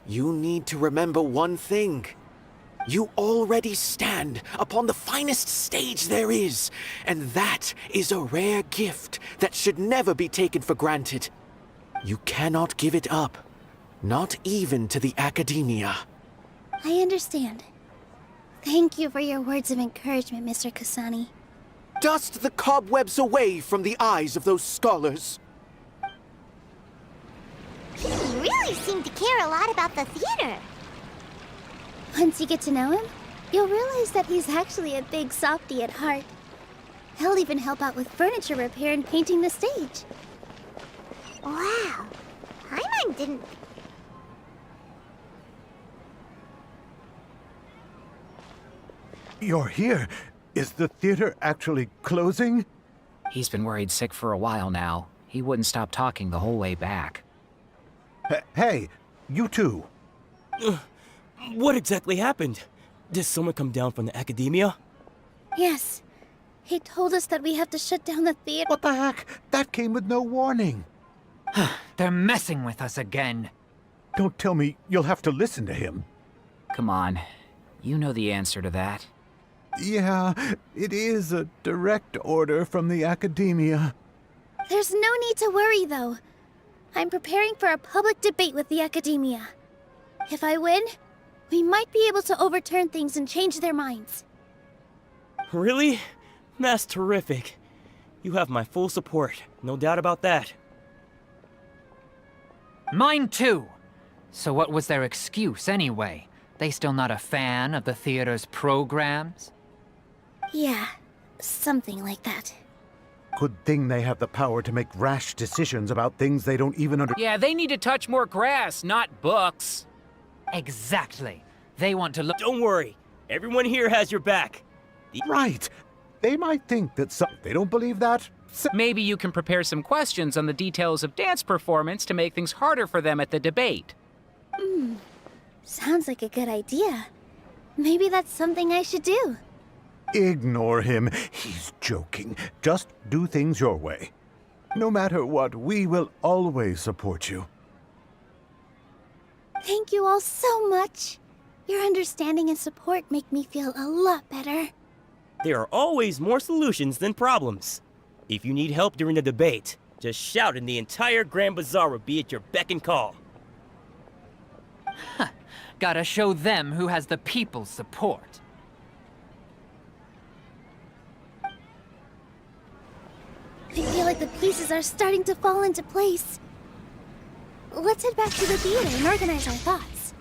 you need to remember one thing. You already stand upon the finest stage there is, and that is a rare gift that should never be taken for granted. You cannot give it up, not even to the Academia. I understand. Thank you for your words of encouragement, Mr. Kasani. Dust the cobwebs away from the eyes of those scholars. He really seemed to care a lot about the theater. Once you get to know him, you'll realize that he's actually a big softy at heart. He'll even help out with furniture repair and painting the stage. Wow. Paimon didn't... You're here. Is the theater actually closing? He's been worried sick for a while now. He wouldn't stop talking the whole way back. Hey, you two. What exactly happened? Did someone come down from the Academia? Yes. He told us that we have to shut down the theater. What the heck? That came with no warning. They're messing with us again. Don't tell me you'll have to listen to him. Come on. You know the answer to that. Yeah, it is a direct order from the Academia. There's no need to worry, though. I'm preparing for a public debate with the Academia. If I win, we might be able to overturn things and change their minds. Really? That's terrific. You have my full support, no doubt about that. Mine too. So what was their excuse anyway? They still not a fan of the theater's programs? Yeah, something like that. Good thing they have the power to make rash decisions about things they don't even understand. Yeah, they need to touch more grass, not books. Exactly. They want to look. Don't worry. Everyone here has your back. Right. They might think that they don't believe that. Maybe you can prepare some questions on the details of dance performance to make things harder for them at the debate. Sounds like a good idea. Maybe that's something I should do. Ignore him. He's joking. Just do things your way. No matter what, we will always support you. Thank you all so much. Your understanding and support make me feel a lot better. There are always more solutions than problems. If you need help during the debate, just shout and the entire Grand Bazaar will be at your beck and call. Gotta show them who has the people's support. I feel like the pieces are starting to fall into place. Let's head back to the theater and organize our thoughts.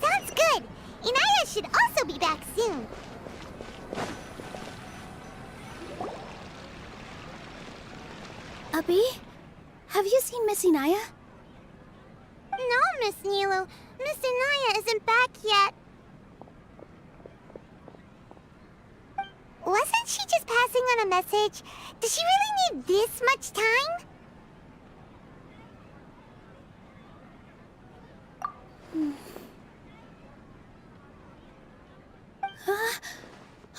Sounds good. Inaya should also be back soon. Abi, have you seen Miss Inaya? No, Miss Nilou. Miss Inaya isn't back yet. Wasn't she just passing on a message? Does she really need this much time?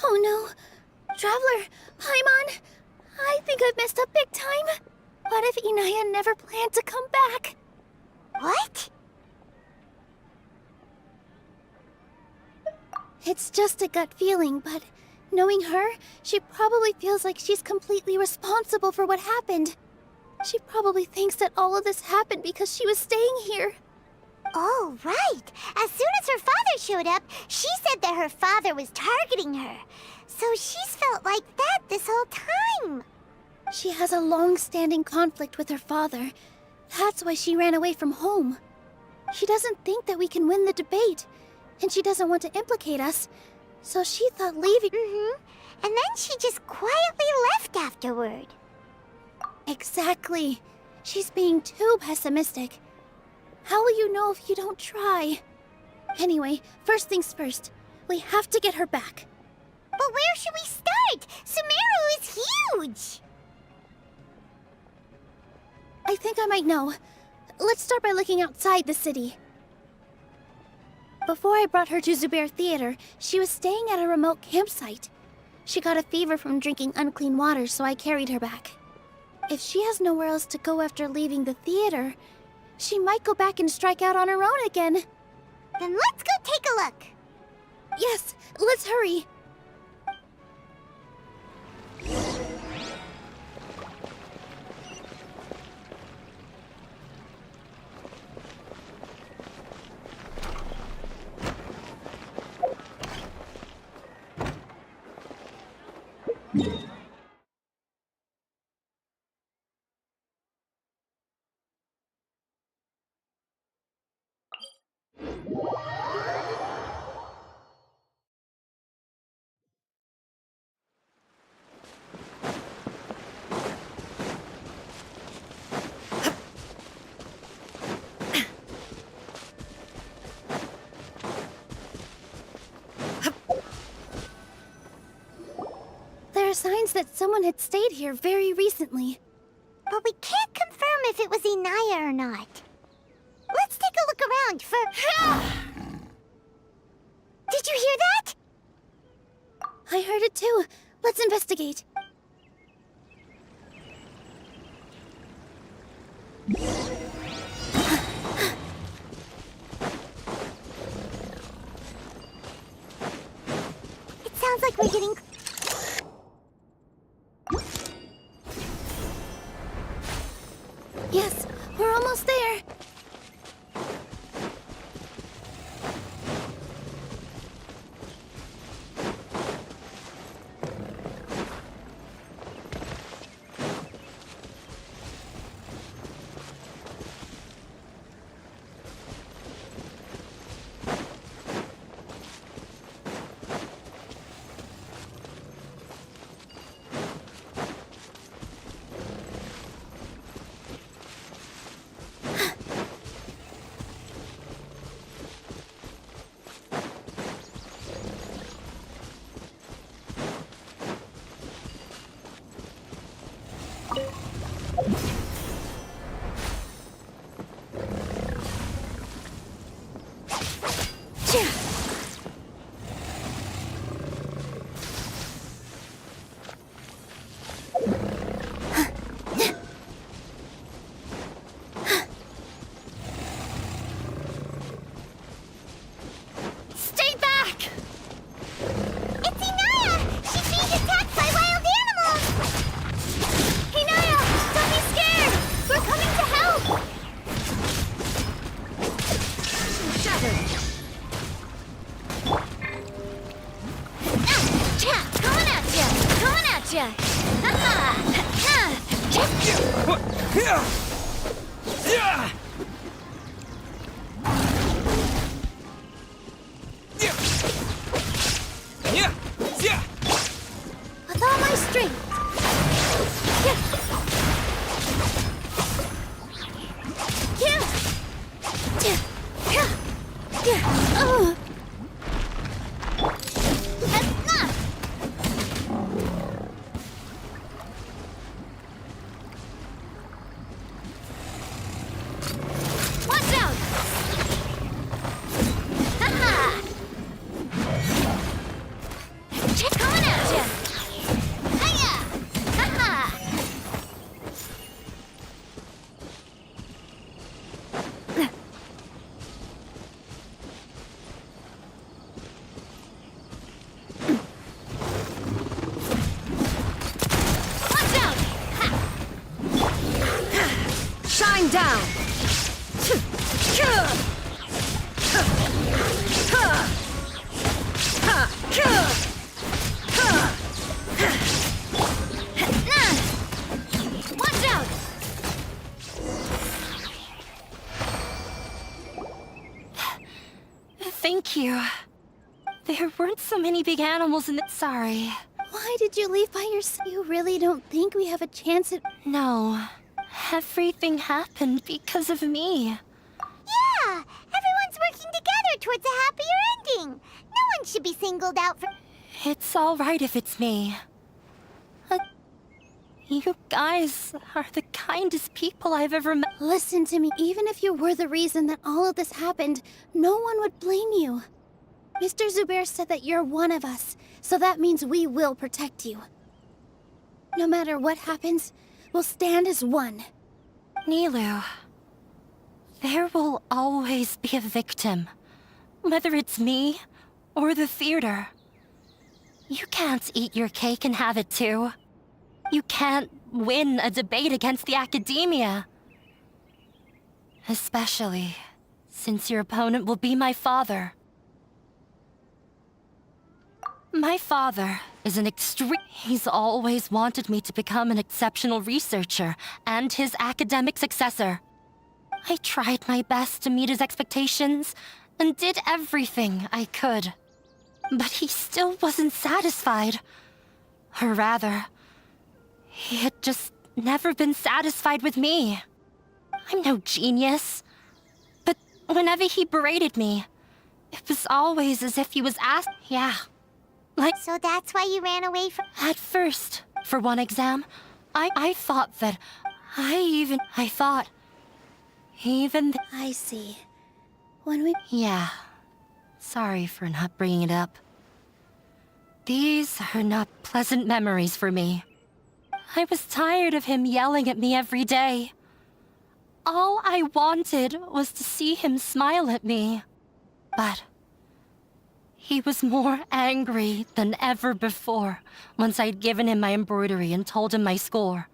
Oh no. Traveler, Paimon, I think I've messed up big time. What if Inaya never planned to come back? What? It's just a gut feeling, but knowing her, she probably feels like she's completely responsible for what happened. She probably thinks that all of this happened because she was staying here. Oh, right. As soon as her father showed up, she said that her father was targeting her. So she's felt like that this whole time. She has a long-standing conflict with her father. That's why she ran away from home. She doesn't think that we can win the debate, and she doesn't want to implicate us, so she thought leaving... And then she just quietly left afterward. Exactly. She's being too pessimistic. How will you know if you don't try? Anyway, first things first. We have to get her back. But where should we start? Sumeru is huge! I think I might know. Let's start by looking outside the city. Before I brought her to Zubair Theater, she was staying at a remote campsite. She got a fever from drinking unclean water, so I carried her back. If she has nowhere else to go after leaving the theater, She might go back and strike out on her own again. Then let's go take a look. Yes, let's hurry. There are signs that someone had stayed here very recently. But we can't confirm if it was Inaya or not. Let's take a look around for... Did you hear that? I heard it too. Let's investigate. It sounds like we're getting... Yes, we're almost there. Stay back! It's Inaya! She's being attacked by wild animals! Hinaya, don't be scared! We're coming to help! Shattered! Coming at ya! Coming at ya! Ha-ha! With all my strength! Watch out! Ha-ha! Coming at ya! Hiya! Ha-ha! Watch out! Shine down! Watch out! Thank you. There weren't so many big animals in the... Sorry. Why did you leave by yourself? You really don't think we have a chance at... No. Everything happened because of me. Yeah! Everyone's working together towards a happier ending! No one should be singled out for... It's all right if it's me. You guys are the kindest people I've ever met. Listen to me. Even if you were the reason that all of this happened, no one would blame you. Mr. Zubair said that you're one of us, so that means we will protect you. No matter what happens, we'll stand as one. Nilou, There will always be a victim, whether it's me or the theater. You can't eat your cake and have it too. You can't win a debate against the academia. Especially since your opponent will be my father. My father is an extreme... He's always wanted me to become an exceptional researcher and his academic successor. I tried my best to meet his expectations and did everything I could. But he still wasn't satisfied. Or rather, he had just never been satisfied with me. I'm no genius. But whenever he berated me, it was always as if he was asked... Yeah. So that's why you ran away from... At first, for one exam, I thought that... I thought... I see. When we... Yeah. Sorry for not bringing it up. These are not pleasant memories for me. I was tired of him yelling at me every day. All I wanted was to see him smile at me. But... he was more angry than ever before once I'd given him my embroidery and told him my score.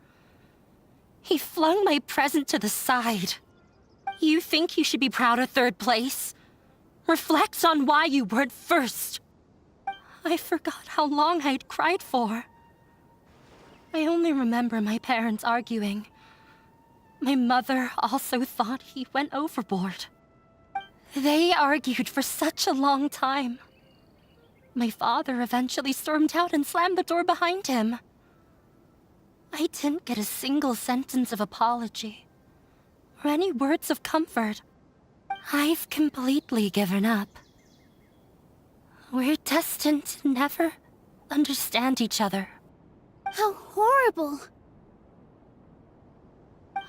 He flung my present to the side. You think you should be proud of third place? Reflect on why you weren't first. I forgot how long I'd cried for. I only remember my parents arguing. My mother also thought he went overboard. They argued for such a long time. My father eventually stormed out and slammed the door behind him. I didn't get a single sentence of apology or any words of comfort. I've completely given up. We're destined to never understand each other. How horrible!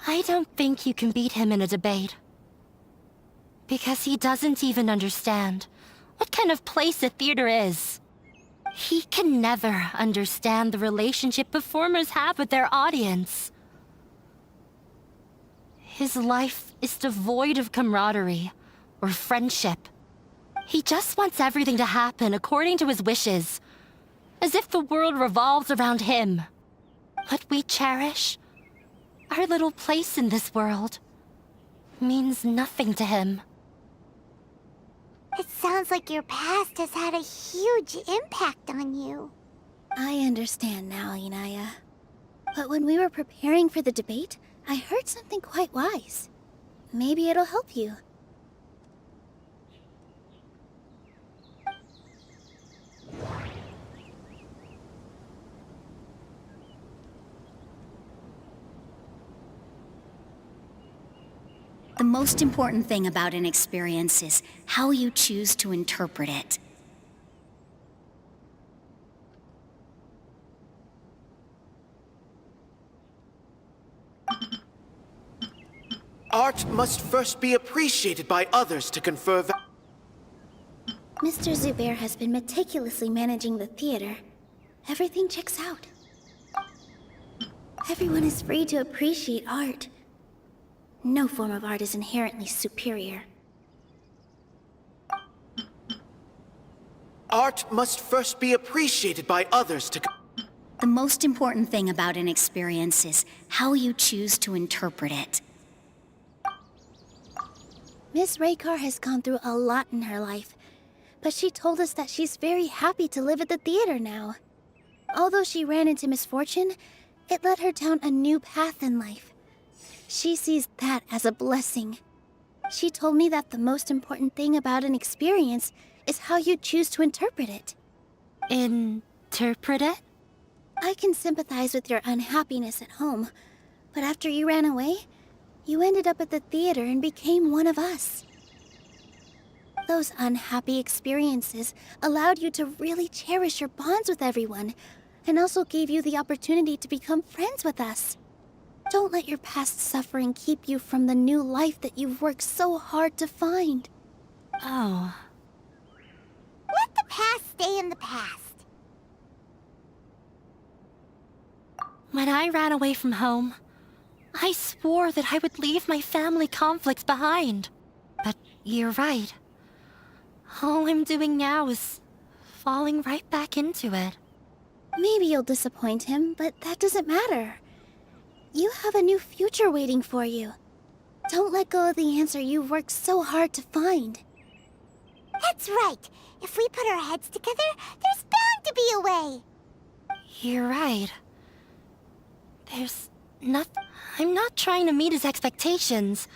I don't think you can beat him in a debate. Because he doesn't even understand what kind of place a theater is. He can never understand the relationship performers have with their audience. His life is devoid of camaraderie or friendship. He just wants everything to happen according to his wishes, as if the world revolves around him. What we cherish, our little place in this world, means nothing to him. It sounds like your past has had a huge impact on you. I understand now, Inaya. But when we were preparing for the debate, I heard something quite wise. Maybe it'll help you. The most important thing about an experience is how you choose to interpret it. Art must first be appreciated by others to confer Mr. Zubair has been meticulously managing the theater. Everything checks out. Everyone is free to appreciate art. No form of art is inherently superior. Art must first be appreciated by others to... The most important thing about an experience is how you choose to interpret it. Miss Raykar has gone through a lot in her life, but she told us that she's very happy to live at the theater now. Although she ran into misfortune, it led her down a new path in life. She sees that as a blessing. She told me that the most important thing about an experience is how you choose to interpret it. Interpret it? I can sympathize with your unhappiness at home, but after you ran away, you ended up at the theater and became one of us. Those unhappy experiences allowed you to really cherish your bonds with everyone, and also gave you the opportunity to become friends with us. Don't let your past suffering keep you from the new life that you've worked so hard to find. Oh. Let the past stay in the past. When I ran away from home, I swore that I would leave my family conflicts behind. But you're right. All I'm doing now is falling right back into it. Maybe you'll disappoint him, but that doesn't matter. You have a new future waiting for you. Don't let go of the answer you've worked so hard to find. That's right. If we put our heads together, there's bound to be a way. You're right. There's nothing. I'm not trying to meet his expectations.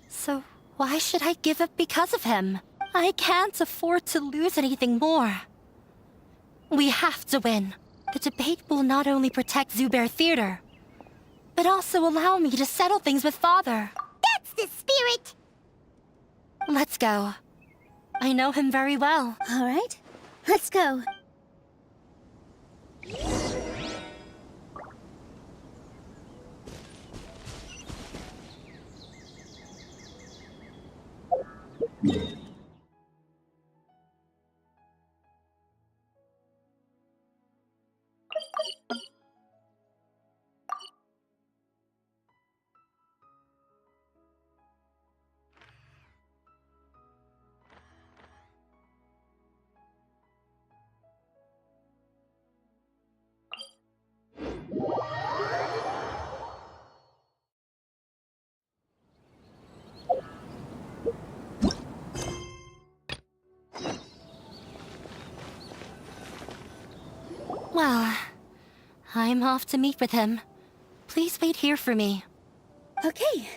So why should I give up because of him? I can't afford to lose anything more. We have to win. The debate will not only protect Zubair Theater, but also allow me to settle things with Father. That's the spirit! Let's go. I know him very well. All right, let's go. Well, I'm off to meet with him. Please wait here for me. Okay.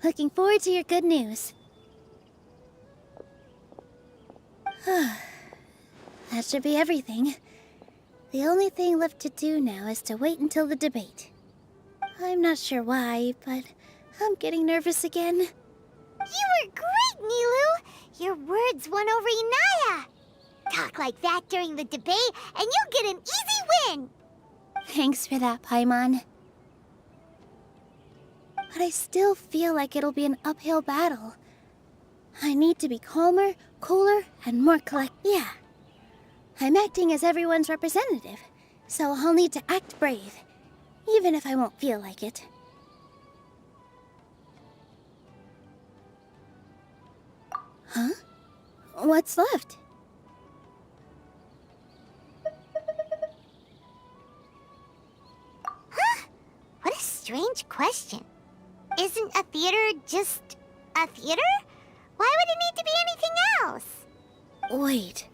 Looking forward to your good news. That should be everything. The only thing left to do now is to wait until the debate. I'm not sure why, but I'm getting nervous again. You were great, Nilou! Your words won over Inaya! Talk like that during the debate, and you'll get an easy win! Thanks for that, Paimon. But I still feel like it'll be an uphill battle. I need to be calmer, cooler, and more Yeah. I'm acting as everyone's representative, so I'll need to act brave, even if I won't feel like it. Huh? What's left? Huh? What a strange question. Isn't a theater just a theater? Why would it need to be anything else? Wait.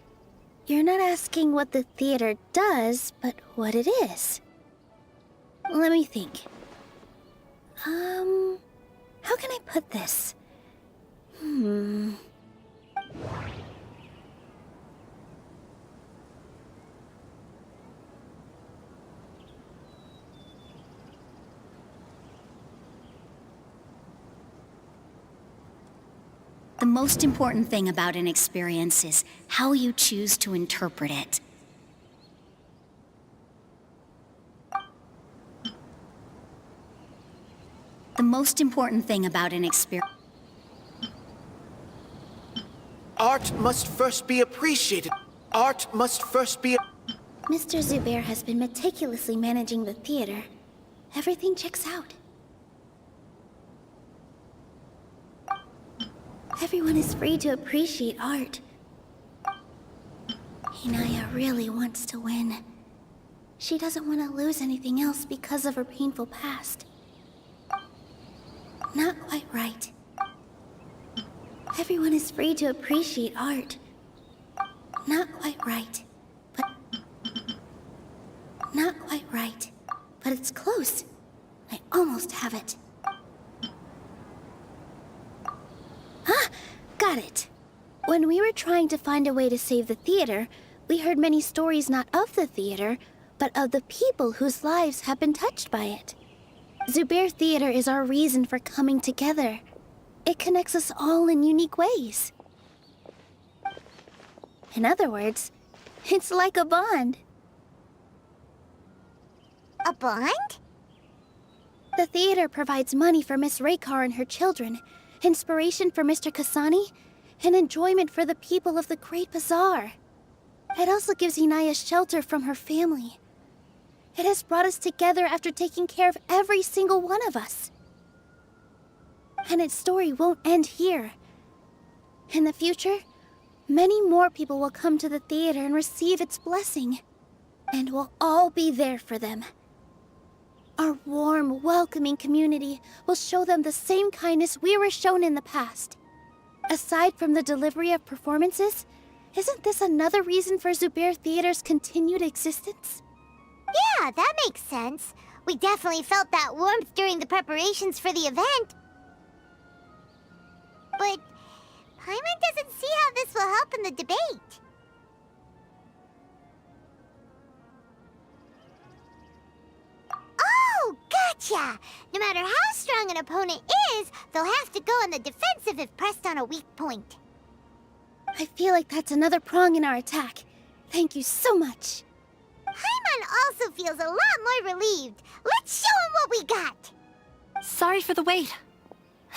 You're not asking what the theater does, but what it is. Let me think. How can I put this? The most important thing about an experience is how you choose to interpret it. The most important thing about an experience... Art must first be appreciated. Art must first be... Mr. Zubair has been meticulously managing the theater. Everything checks out. Everyone is free to appreciate art. Inaya really wants to win. She doesn't want to lose anything else because of her painful past. Not quite right. Everyone is free to appreciate art. Not quite right. Not quite right. But it's close. I almost have it. Ah! Got it. When we were trying to find a way to save the theater, we heard many stories not of the theater, but of the people whose lives have been touched by it. Zubair Theater is our reason for coming together. It connects us all in unique ways. In other words, it's like a bond. A bond? The theater provides money for Miss Raykar and her children, inspiration for Mr. Kasani, and enjoyment for the people of the Great Bazaar. It also gives Inaya shelter from her family. It has brought us together after taking care of every single one of us. And its story won't end here. In the future, many more people will come to the theater and receive its blessing. And we'll all be there for them. Our warm, welcoming community will show them the same kindness we were shown in the past. Aside from the delivery of performances, isn't this another reason for Zubair Theater's continued existence? Yeah, that makes sense. We definitely felt that warmth during the preparations for the event. But Paimon doesn't see how this will help in the debate. Oh, gotcha! No matter how strong an opponent is, they'll have to go on the defensive if pressed on a weak point. I feel like that's another prong in our attack. Thank you so much. Paimon also feels a lot more relieved. Let's show him what we got! Sorry for the wait.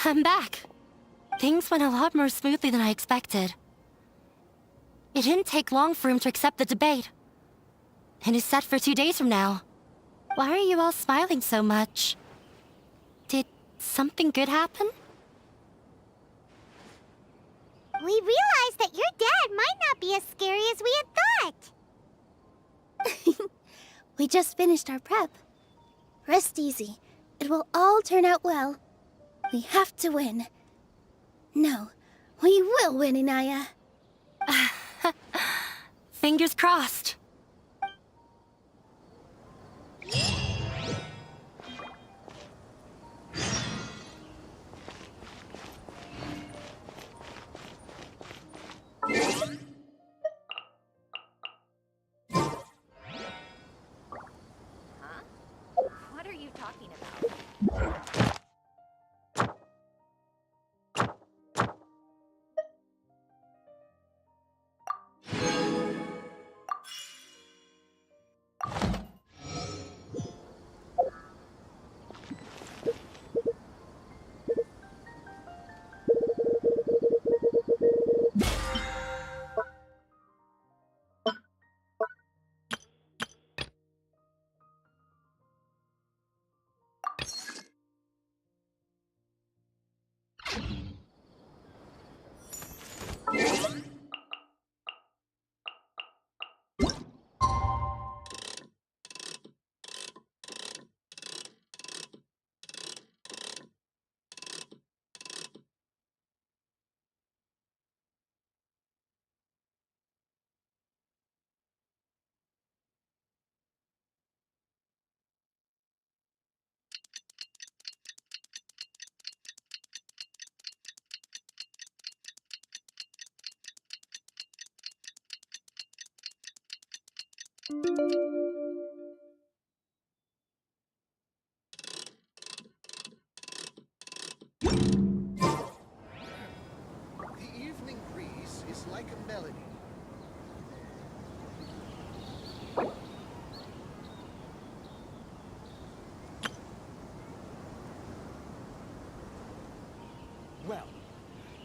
I'm back. Things went a lot more smoothly than I expected. It didn't take long for him to accept the debate. It is set for 2 days from now. Why are you all smiling so much? Did something good happen? We realized that your dad might not be as scary as we had thought. We just finished our prep. Rest easy. It will all turn out well. We have to win. No, we will win, Inaya. Fingers crossed. What are you talking about? The evening breeze is like a melody. Well,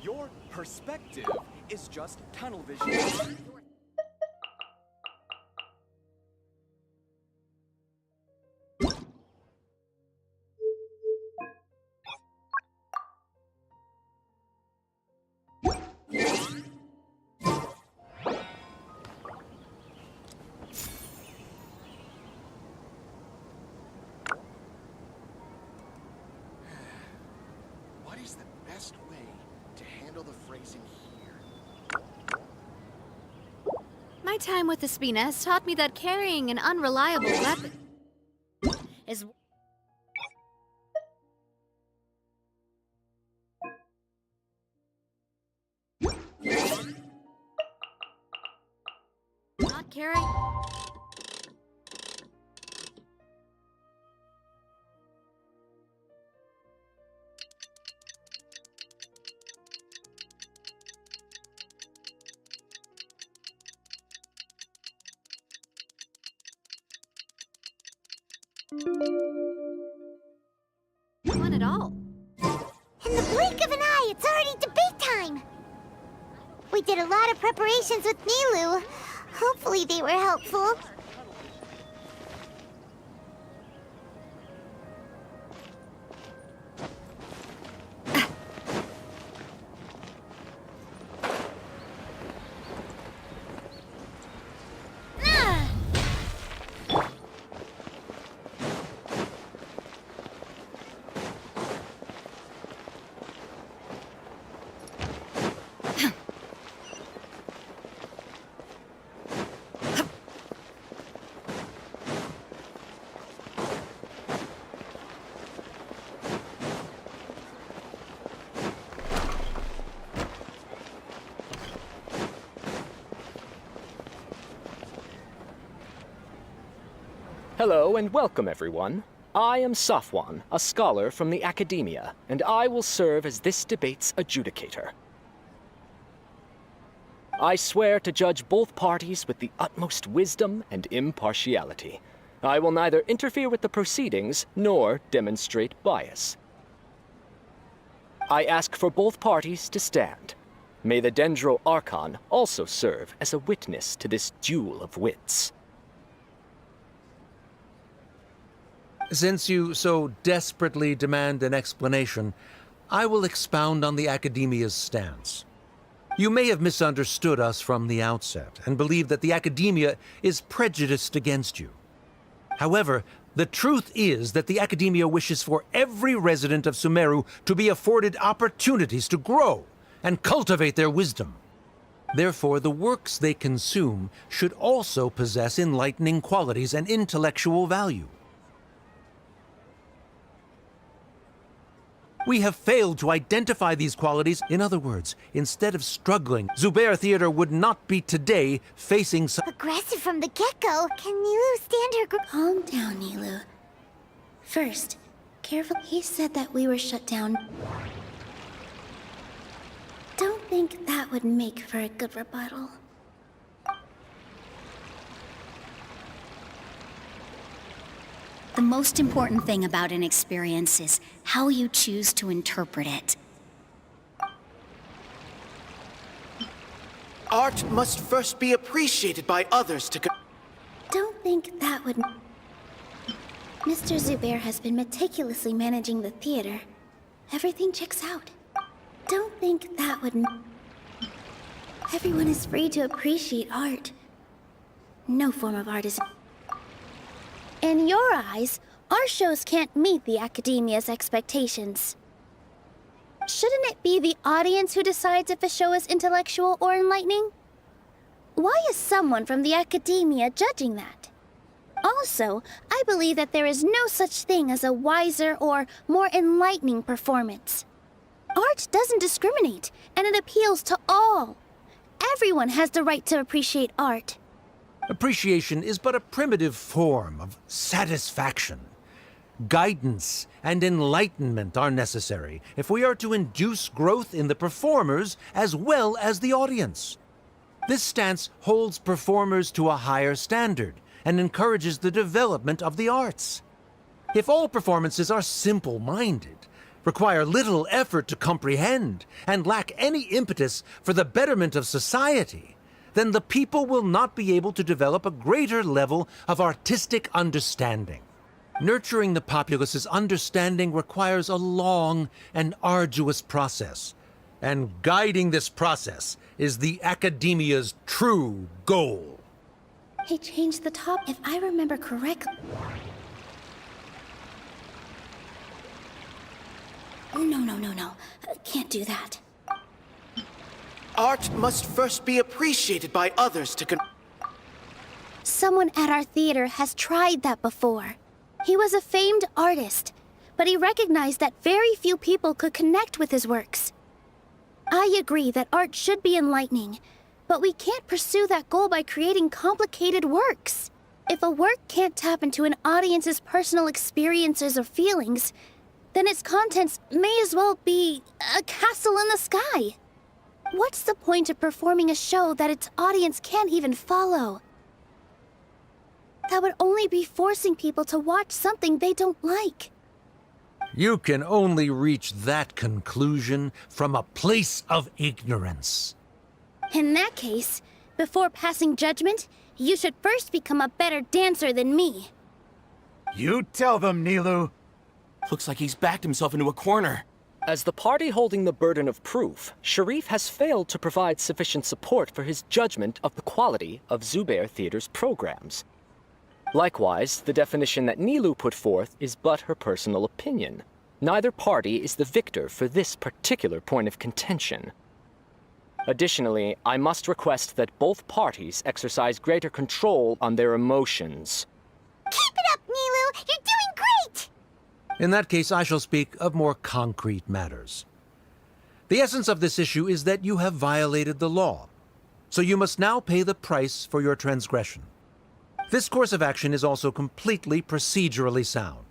your perspective is just tunnel vision. What is the best way to handle the phrasing here? My time with Espina has taught me that carrying an unreliable weapon is... not carrying... One at all. In the blink of an eye, it's already debate time! We did a lot of preparations with Nilou. Hopefully they were helpful. Hello and welcome, everyone. I am Safwan, a scholar from the Academia, and I will serve as this debate's adjudicator. I swear to judge both parties with the utmost wisdom and impartiality. I will neither interfere with the proceedings nor demonstrate bias. I ask for both parties to stand. May the Dendro Archon also serve as a witness to this duel of wits. Since you so desperately demand an explanation, I will expound on the Academia's stance. You may have misunderstood us from the outset and believe that the Academia is prejudiced against you. However, the truth is that the Academia wishes for every resident of Sumeru to be afforded opportunities to grow and cultivate their wisdom. Therefore, the works they consume should also possess enlightening qualities and intellectual value. We have failed to identify these qualities. In other words, instead of struggling, Zubair Theater would not be today facing aggressive from the get-go. Can Nilou stand her Calm down, Nilou. First, careful. He said that we were shut down. Don't think that would make for a good rebuttal. The most important thing about an experience is how you choose to interpret it. Art must first be appreciated by others to Don't think that would... Mr. Zubair has been meticulously managing the theater. Everything checks out. Don't think that would... Everyone is free to appreciate art. No form of art is... In your eyes, our shows can't meet the Academia's expectations. Shouldn't it be the audience who decides if a show is intellectual or enlightening? Why is someone from the Academia judging that? Also, I believe that there is no such thing as a wiser or more enlightening performance. Art doesn't discriminate, and it appeals to all. Everyone has the right to appreciate art. Appreciation is but a primitive form of satisfaction. Guidance and enlightenment are necessary if we are to induce growth in the performers as well as the audience. This stance holds performers to a higher standard and encourages the development of the arts. If all performances are simple-minded, require little effort to comprehend, and lack any impetus for the betterment of society, then the people will not be able to develop a greater level of artistic understanding. Nurturing the populace's understanding requires a long and arduous process, and guiding this process is the Academia's true goal. He changed the top, if I remember correctly. No. Can't do that. Art must first be appreciated by others to Someone at our theater has tried that before. He was a famed artist, but he recognized that very few people could connect with his works. I agree that art should be enlightening, but we can't pursue that goal by creating complicated works. If a work can't tap into an audience's personal experiences or feelings, then its contents may as well be a castle in the sky. What's the point of performing a show that its audience can't even follow? That would only be forcing people to watch something they don't like. You can only reach that conclusion from a place of ignorance. In that case, before passing judgment, you should first become a better dancer than me. You tell them, Nilou. Looks like he's backed himself into a corner. As the party holding the burden of proof, Sharif has failed to provide sufficient support for his judgment of the quality of Zubair Theater's programs. Likewise, the definition that Nilou put forth is but her personal opinion. Neither party is the victor for this particular point of contention. Additionally, I must request that both parties exercise greater control on their emotions. Keep it up, Nilou! You're doing great! In that case, I shall speak of more concrete matters. The essence of this issue is that you have violated the law, so you must now pay the price for your transgression. This course of action is also completely procedurally sound.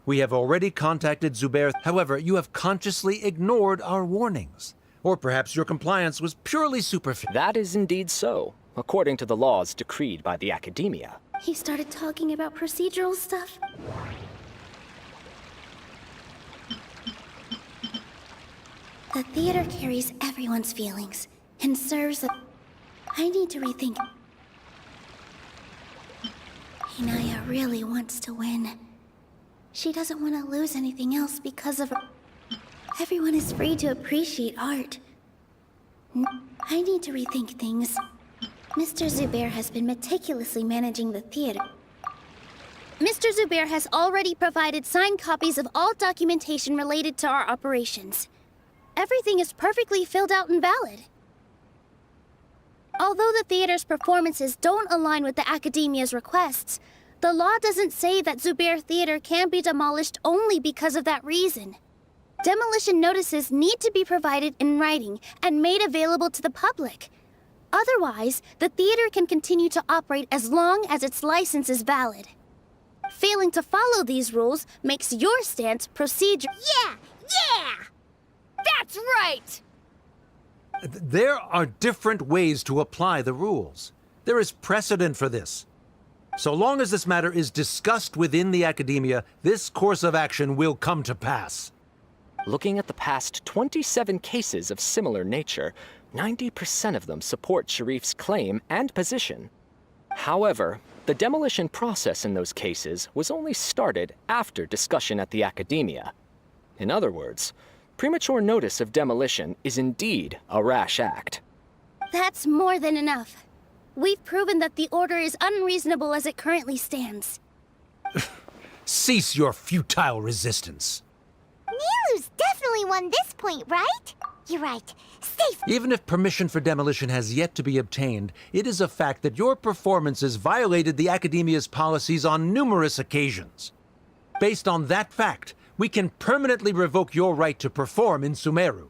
We have already contacted Zubair. However, you have consciously ignored our warnings. Or perhaps your compliance was purely superficial. That is indeed so, according to the laws decreed by the Academia. He started talking about procedural stuff. The theater carries everyone's feelings and serves a... I need to rethink. Inaya really wants to win. She doesn't want to lose anything else because of her. Everyone is free to appreciate art. I need to rethink things. Mr. Zubair has been meticulously managing the theater. Mr. Zubair has already provided signed copies of all documentation related to our operations. Everything is perfectly filled out and valid. Although the theater's performances don't align with the Academia's requests, the law doesn't say that Zubair Theater can be demolished only because of that reason. Demolition notices need to be provided in writing and made available to the public. Otherwise, the theater can continue to operate as long as its license is valid. Failing to follow these rules makes your stance procedure. Yeah! That's right! There are different ways to apply the rules. There is precedent for this. So long as this matter is discussed within the Academia, this course of action will come to pass. Looking at the past 27 cases of similar nature, 90% of them support Sharif's claim and position. However, the demolition process in those cases was only started after discussion at the Academia. In other words, premature notice of demolition is indeed a rash act. That's more than enough. We've proven that the order is unreasonable as it currently stands. Cease your futile resistance. Nilou's definitely won this point, right? You're right. Safe. Even if permission for demolition has yet to be obtained, it is a fact that your performances violated the Academia's policies on numerous occasions. Based on that fact, we can permanently revoke your right to perform in Sumeru.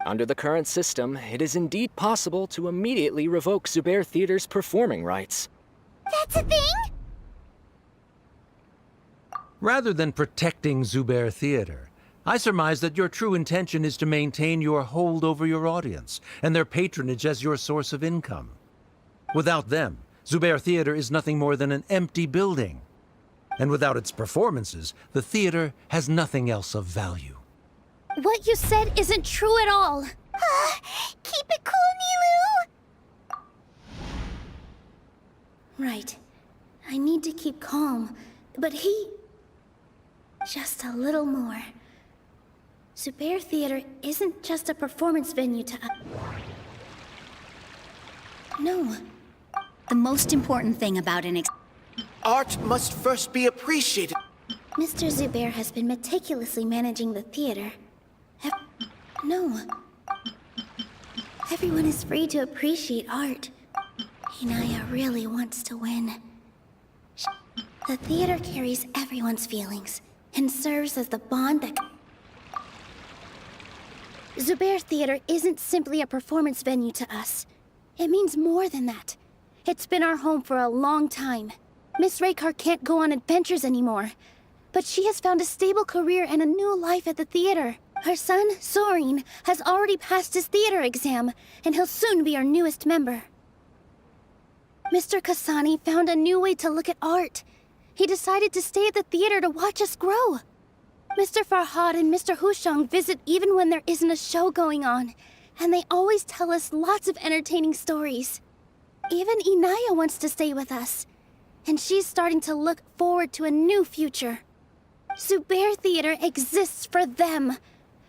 Under the current system, it is indeed possible to immediately revoke Zubair Theater's performing rights. That's a thing? Rather than protecting Zubair Theater, I surmise that your true intention is to maintain your hold over your audience and their patronage as your source of income. Without them, Zubair Theater is nothing more than an empty building. And without its performances, the theater has nothing else of value. What you said isn't true at all. Keep it cool, Nilou! Right. I need to keep calm, but he... Just a little more. Zubair Theater isn't just a performance venue to us. No. The most important thing about an Art must first be appreciated. Mr. Zubair has been meticulously managing the theater. No. Everyone is free to appreciate art. Inaya really wants to win. The theater carries everyone's feelings and serves as the bond that... Zubair Theater isn't simply a performance venue to us. It means more than that. It's been our home for a long time. Miss Raykar can't go on adventures anymore, but she has found a stable career and a new life at the theater. Her son, Sorin, has already passed his theater exam, and he'll soon be our newest member. Mr. Kasani found a new way to look at art. He decided to stay at the theater to watch us grow. Mr. Farhad and Mr. Hushang visit even when there isn't a show going on, and they always tell us lots of entertaining stories. Even Inaya wants to stay with us, and she's starting to look forward to a new future. Zubair Theater exists for them,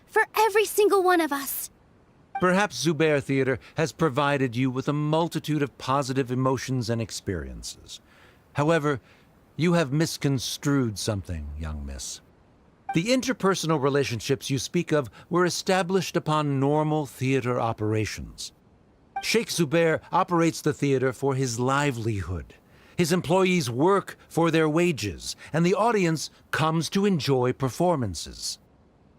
for every single one of us. Perhaps Zubair Theater has provided you with a multitude of positive emotions and experiences. However, you have misconstrued something, young miss. The interpersonal relationships you speak of were established upon normal theater operations. Sheikh Zubair operates the theater for his livelihood. His employees work for their wages, and the audience comes to enjoy performances.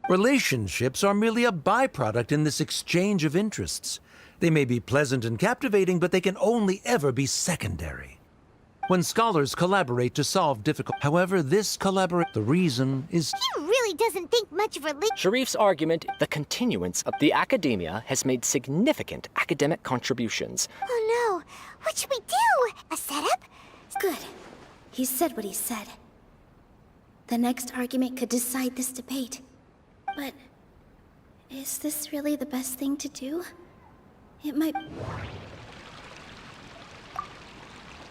Relationships are merely a byproduct in this exchange of interests. They may be pleasant and captivating, but they can only ever be secondary. When scholars collaborate to solve difficult... However, the reason is... He really doesn't think much of religion. Sharif's argument, the continuance of the academia has made significant academic contributions. Oh no, what should we do? A setup? Good. He said what he said. The next argument could decide this debate. But is this really the best thing to do? It might...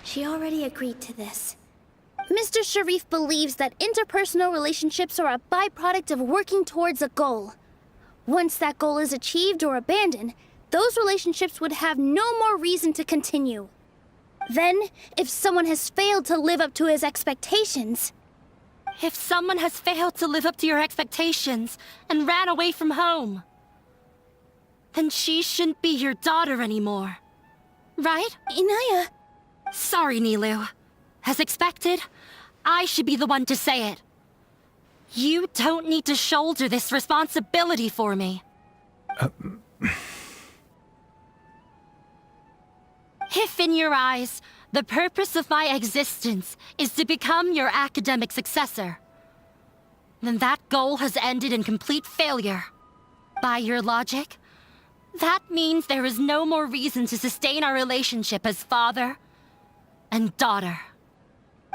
She already agreed to this. Mr. Sharif believes that interpersonal relationships are a byproduct of working towards a goal. Once that goal is achieved or abandoned, those relationships would have no more reason to continue. Then, if someone has failed to live up to his expectations... If someone has failed to live up to your expectations and ran away from home, then she shouldn't be your daughter anymore. Right? Inaya... Sorry, Nilou. As expected, I should be the one to say it. You don't need to shoulder this responsibility for me. If in your eyes, the purpose of my existence is to become your academic successor, then that goal has ended in complete failure. By your logic, that means there is no more reason to sustain our relationship as father and daughter.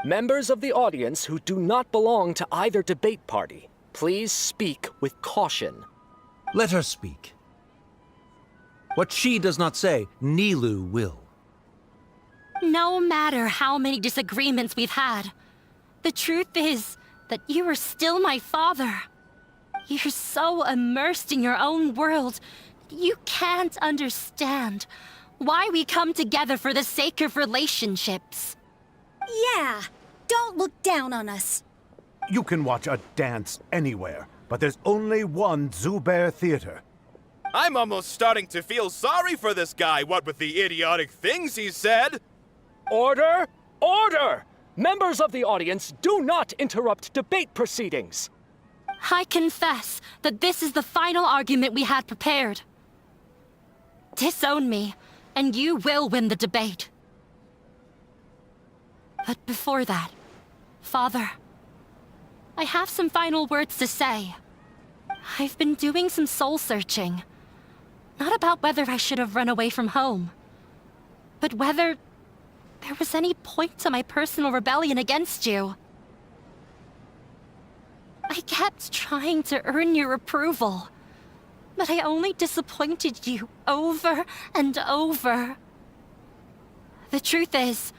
Members of the audience who do not belong to either debate party, please speak with caution. Let her speak. What she does not say, Nilou will. No matter how many disagreements we've had, the truth is that you are still my father. You're so immersed in your own world, you can't understand why we come together for the sake of relationships. Yeah, don't look down on us. You can watch a dance anywhere, but there's only one Zubair Theater. I'm almost starting to feel sorry for this guy, what with the idiotic things he said. Order! Order! Members of the audience, do not interrupt debate proceedings. I confess that this is the final argument we had prepared. Disown me, and you will win the debate. But before that, Father, I have some final words to say. I've been doing some soul-searching. Not about whether I should have run away from home, but whether there was any point to my personal rebellion against you. I kept trying to earn your approval, but I only disappointed you over and over. The truth is,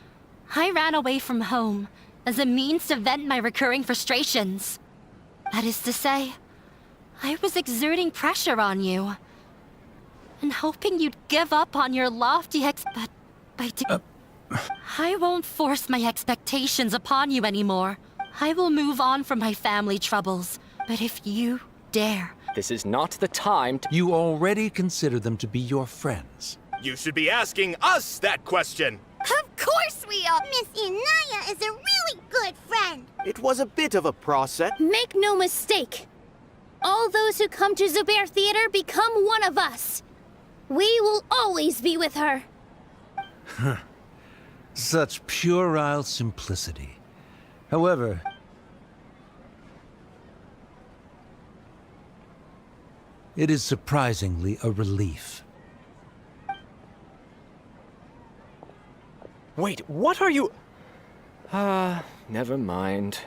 I ran away from home as a means to vent my recurring frustrations. That is to say, I was exerting pressure on you, and hoping you'd give up on your lofty I won't force my expectations upon you anymore. I will move on from my family troubles, but if you dare... This is not the time to... You already consider them to be your friends. You should be asking us that question. Of course we are! Miss Inaya is a really good friend! It was a bit of a process. Make no mistake. All those who come to Zubair Theater become one of us. We will always be with her. Such puerile simplicity. However, it is surprisingly a relief. Wait, what are you... never mind.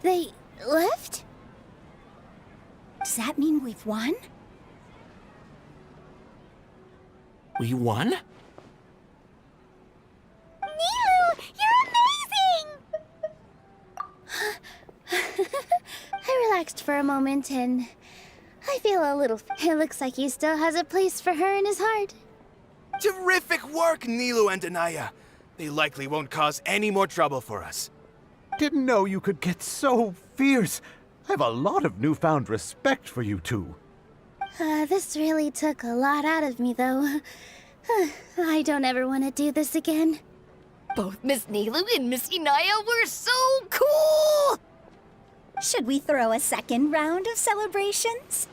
They left? Does that mean we've won? We won? Nilou, you're amazing! I relaxed for a moment and I feel a little... It looks like he still has a place for her in his heart. Terrific work, Nilou and Inaya. They likely won't cause any more trouble for us. Didn't know you could get so fierce. I have a lot of newfound respect for you two. This really took a lot out of me, though. I don't ever want to do this again. Both Miss Nilou and Miss Inaya were so cool! Should we throw a second round of celebrations?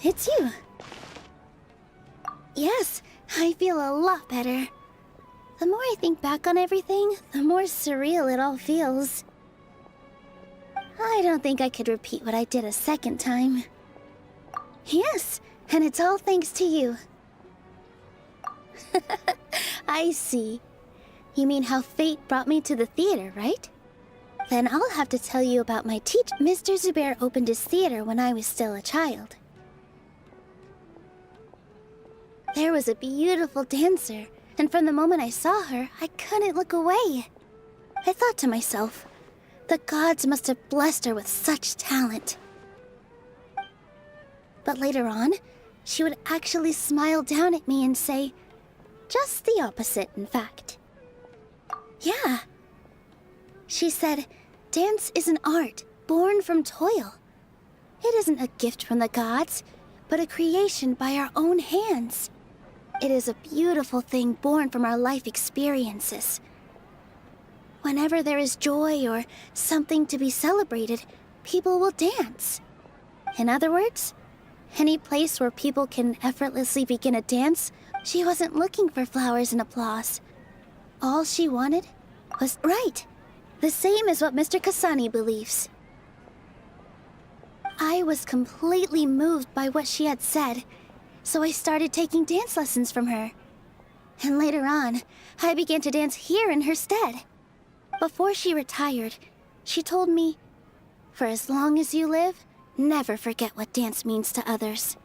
it's you. Yes, I feel a lot better. The more I think back on everything, the more surreal it all feels. I don't think I could repeat what I did a second time. Yes, and it's all thanks to you. I see. You mean how fate brought me to the theater, right? Then I'll have to tell you about my teacher. Mr. Zubair opened his theater when I was still a child. There was a beautiful dancer, and from the moment I saw her, I couldn't look away. I thought to myself, the gods must have blessed her with such talent. But later on, she would actually smile down at me and say, just the opposite, in fact. Yeah. She said, dance is an art born from toil. It isn't a gift from the gods, but a creation by our own hands. It is a beautiful thing born from our life experiences. Whenever there is joy or something to be celebrated, people will dance. In other words, any place where people can effortlessly begin a dance, she wasn't looking for flowers and applause. All she wanted was right, the same as what Mr. Kasani believes. I was completely moved by what she had said, so I started taking dance lessons from her. And later on, I began to dance here in her stead. Before she retired, she told me, for as long as you live, never forget what dance means to others.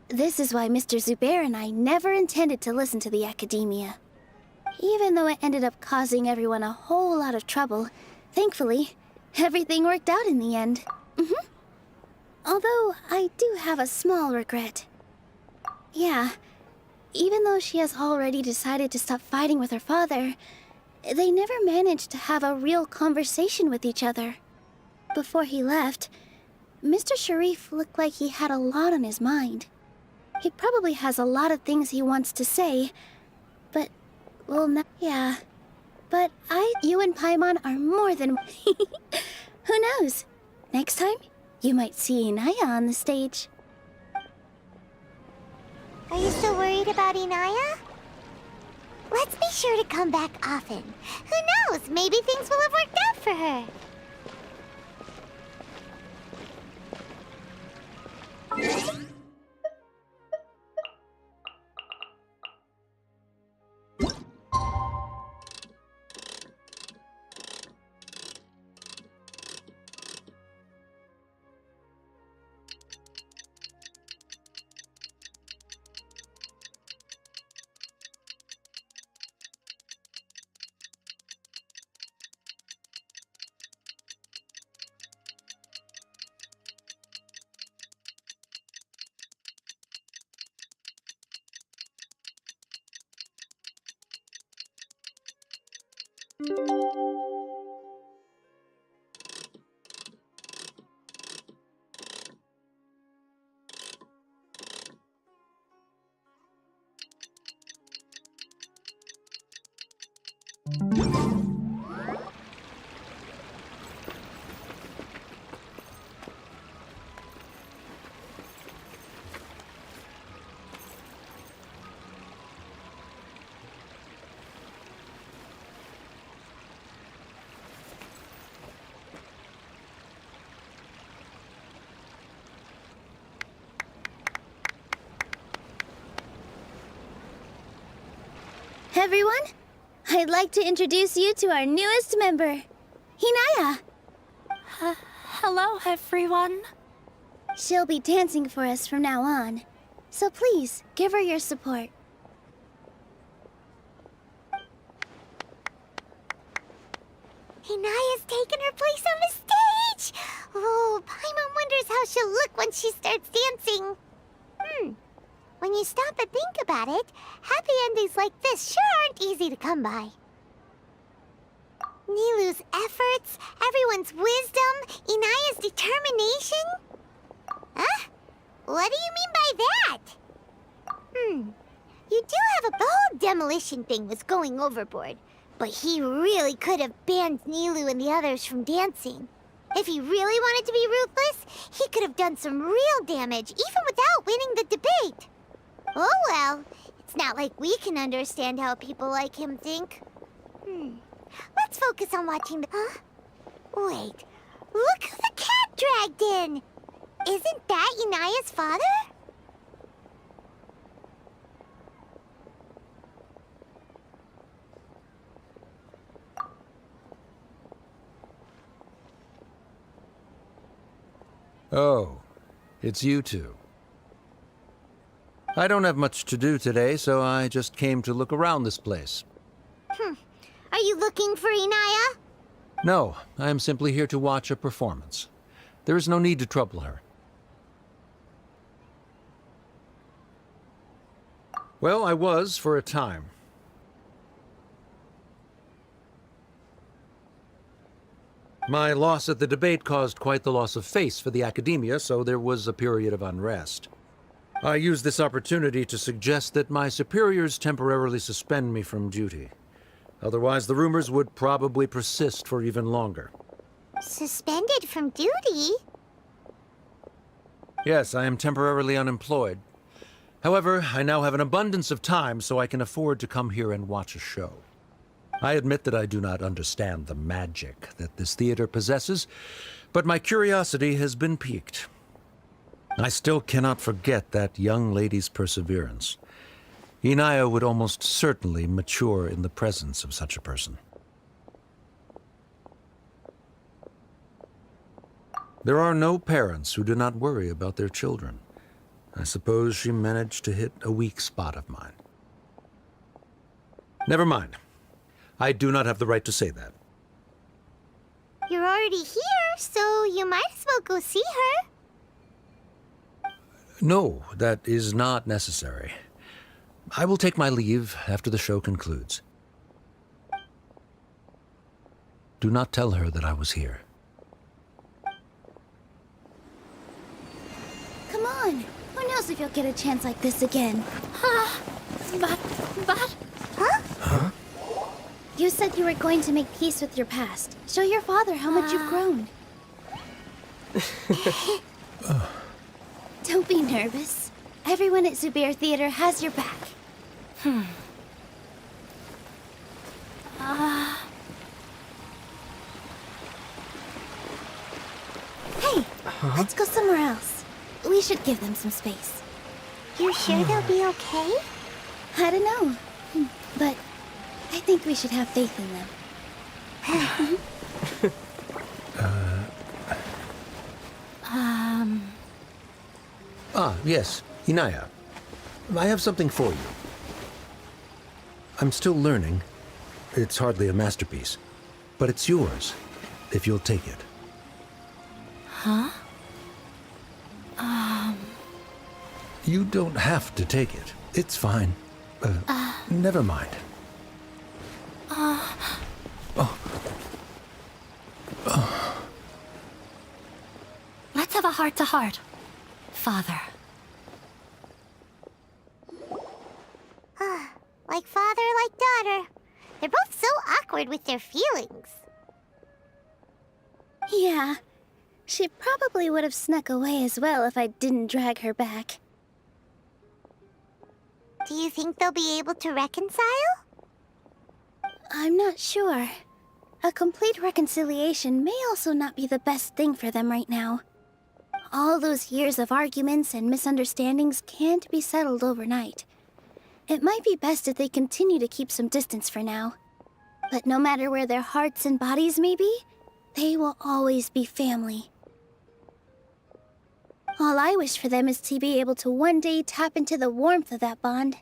This is why Mr. Zubair and I never intended to listen to the academia. Even though it ended up causing everyone a whole lot of trouble, thankfully, everything worked out in the end. Although, I do have a small regret. Yeah, even though she has already decided to stop fighting with her father, they never managed to have a real conversation with each other. Before he left, Mr. Sharif looked like he had a lot on his mind. He probably has a lot of things he wants to say, but, well, yeah. But you and Paimon are more than... Who knows? Next time, you might see Inaya on the stage. Are you still worried about Inaya? Let's be sure to come back often. Who knows? Maybe things will have worked out for her. Everyone, I'd like to introduce you to our newest member, Inaya. Hello, everyone. She'll be dancing for us from now on, so please give her your support. Inaya's taken her place on the stage! Oh, Paimon wonders how she'll look when she starts dancing. When you stop and think about it, happy endings like this sure aren't easy to come by. Nilou's efforts, everyone's wisdom, Inaya's determination? Huh? What do you mean by that? You do have the whole demolition thing was going overboard, but he really could have banned Nilou and the others from dancing. If he really wanted to be ruthless, he could have done some real damage, even without winning the debate. Oh well, it's not like we can understand how people like him think. Let's focus on watching the... Huh? Wait, look who the cat dragged in! Isn't that Inaya's father? Oh, it's you two. I don't have much to do today, so I just came to look around this place. Are you looking for Inaya? No, I am simply here to watch a performance. There is no need to trouble her. Well, I was for a time. My loss at the debate caused quite the loss of face for the academia, so there was a period of unrest. I used this opportunity to suggest that my superiors temporarily suspend me from duty. Otherwise, the rumors would probably persist for even longer. Suspended from duty? Yes, I am temporarily unemployed. However, I now have an abundance of time, so I can afford to come here and watch a show. I admit that I do not understand the magic that this theater possesses, but my curiosity has been piqued. I still cannot forget that young lady's perseverance. Inaya would almost certainly mature in the presence of such a person. There are no parents who do not worry about their children. I suppose she managed to hit a weak spot of mine. Never mind. I do not have the right to say that. You're already here, so you might as well go see her. No, that is not necessary. I will take my leave after the show concludes. Do not tell her that I was here. Come on. Who knows if you'll get a chance like this again? But... Huh? You said you were going to make peace with your past. Show your father how much you've grown. Don't be nervous. Everyone at Zubair Theater has your back. Hey, let's go somewhere else. We should give them some space. You sure they'll be okay? I don't know, but I think we should have faith in them. Yes, Inaya. I have something for you. I'm still learning. It's hardly a masterpiece, but it's yours, if you'll take it. Huh? You don't have to take it. It's fine. Never mind. Let's have a heart-to-heart, Father. Like father, like daughter. They're both so awkward with their feelings. Yeah, she probably would have snuck away as well if I didn't drag her back. Do you think they'll be able to reconcile? I'm not sure. A complete reconciliation may also not be the best thing for them right now. All those years of arguments and misunderstandings can't be settled overnight. It might be best if they continue to keep some distance for now. But no matter where their hearts and bodies may be, they will always be family. All I wish for them is to be able to one day tap into the warmth of that bond.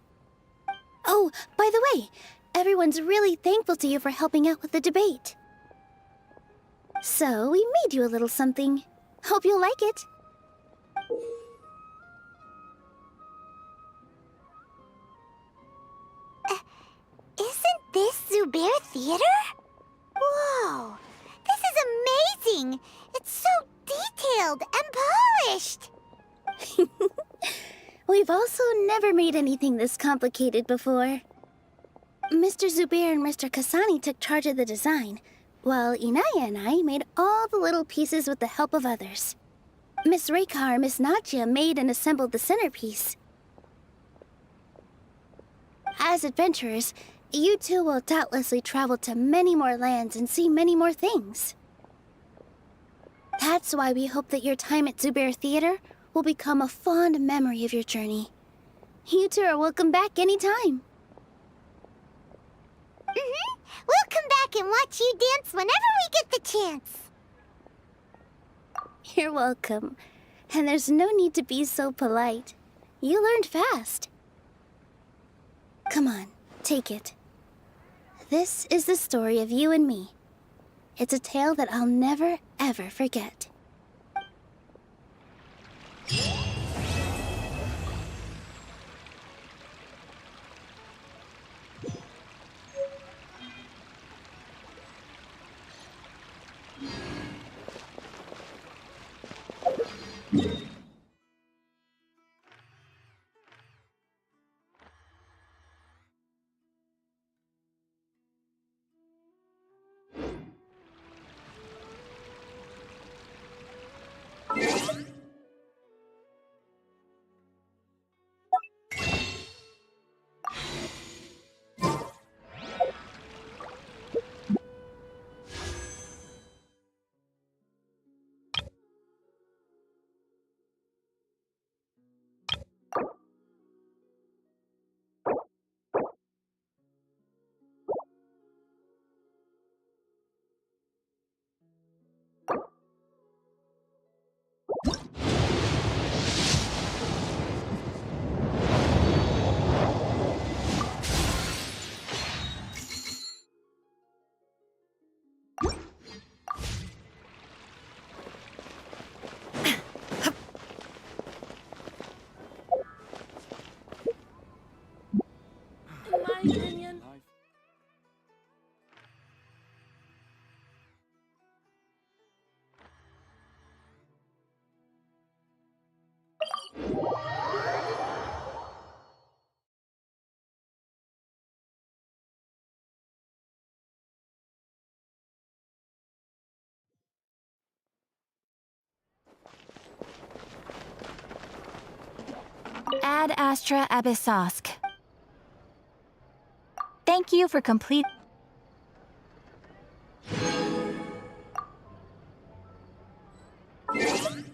Oh, by the way, everyone's really thankful to you for helping out with the debate. So, we made you a little something. Hope you'll like it. Isn't this Zubair Theater? Whoa! This is amazing! It's so detailed and polished! We've also never made anything this complicated before. Mr. Zubair and Mr. Kasani took charge of the design, while Inaya and I made all the little pieces with the help of others. Miss Reikar and Miss Nadja made and assembled the centerpiece. As adventurers, you two will doubtlessly travel to many more lands and see many more things. That's why we hope that your time at Zubair Theater will become a fond memory of your journey. You two are welcome back anytime. We'll come back and watch you dance whenever we get the chance. You're welcome. And there's no need to be so polite. You learned fast. Come on, take it. This is the story of you and me. It's a tale that I'll never, ever forget. Ad Astra Abyssosk. Thank you for complete.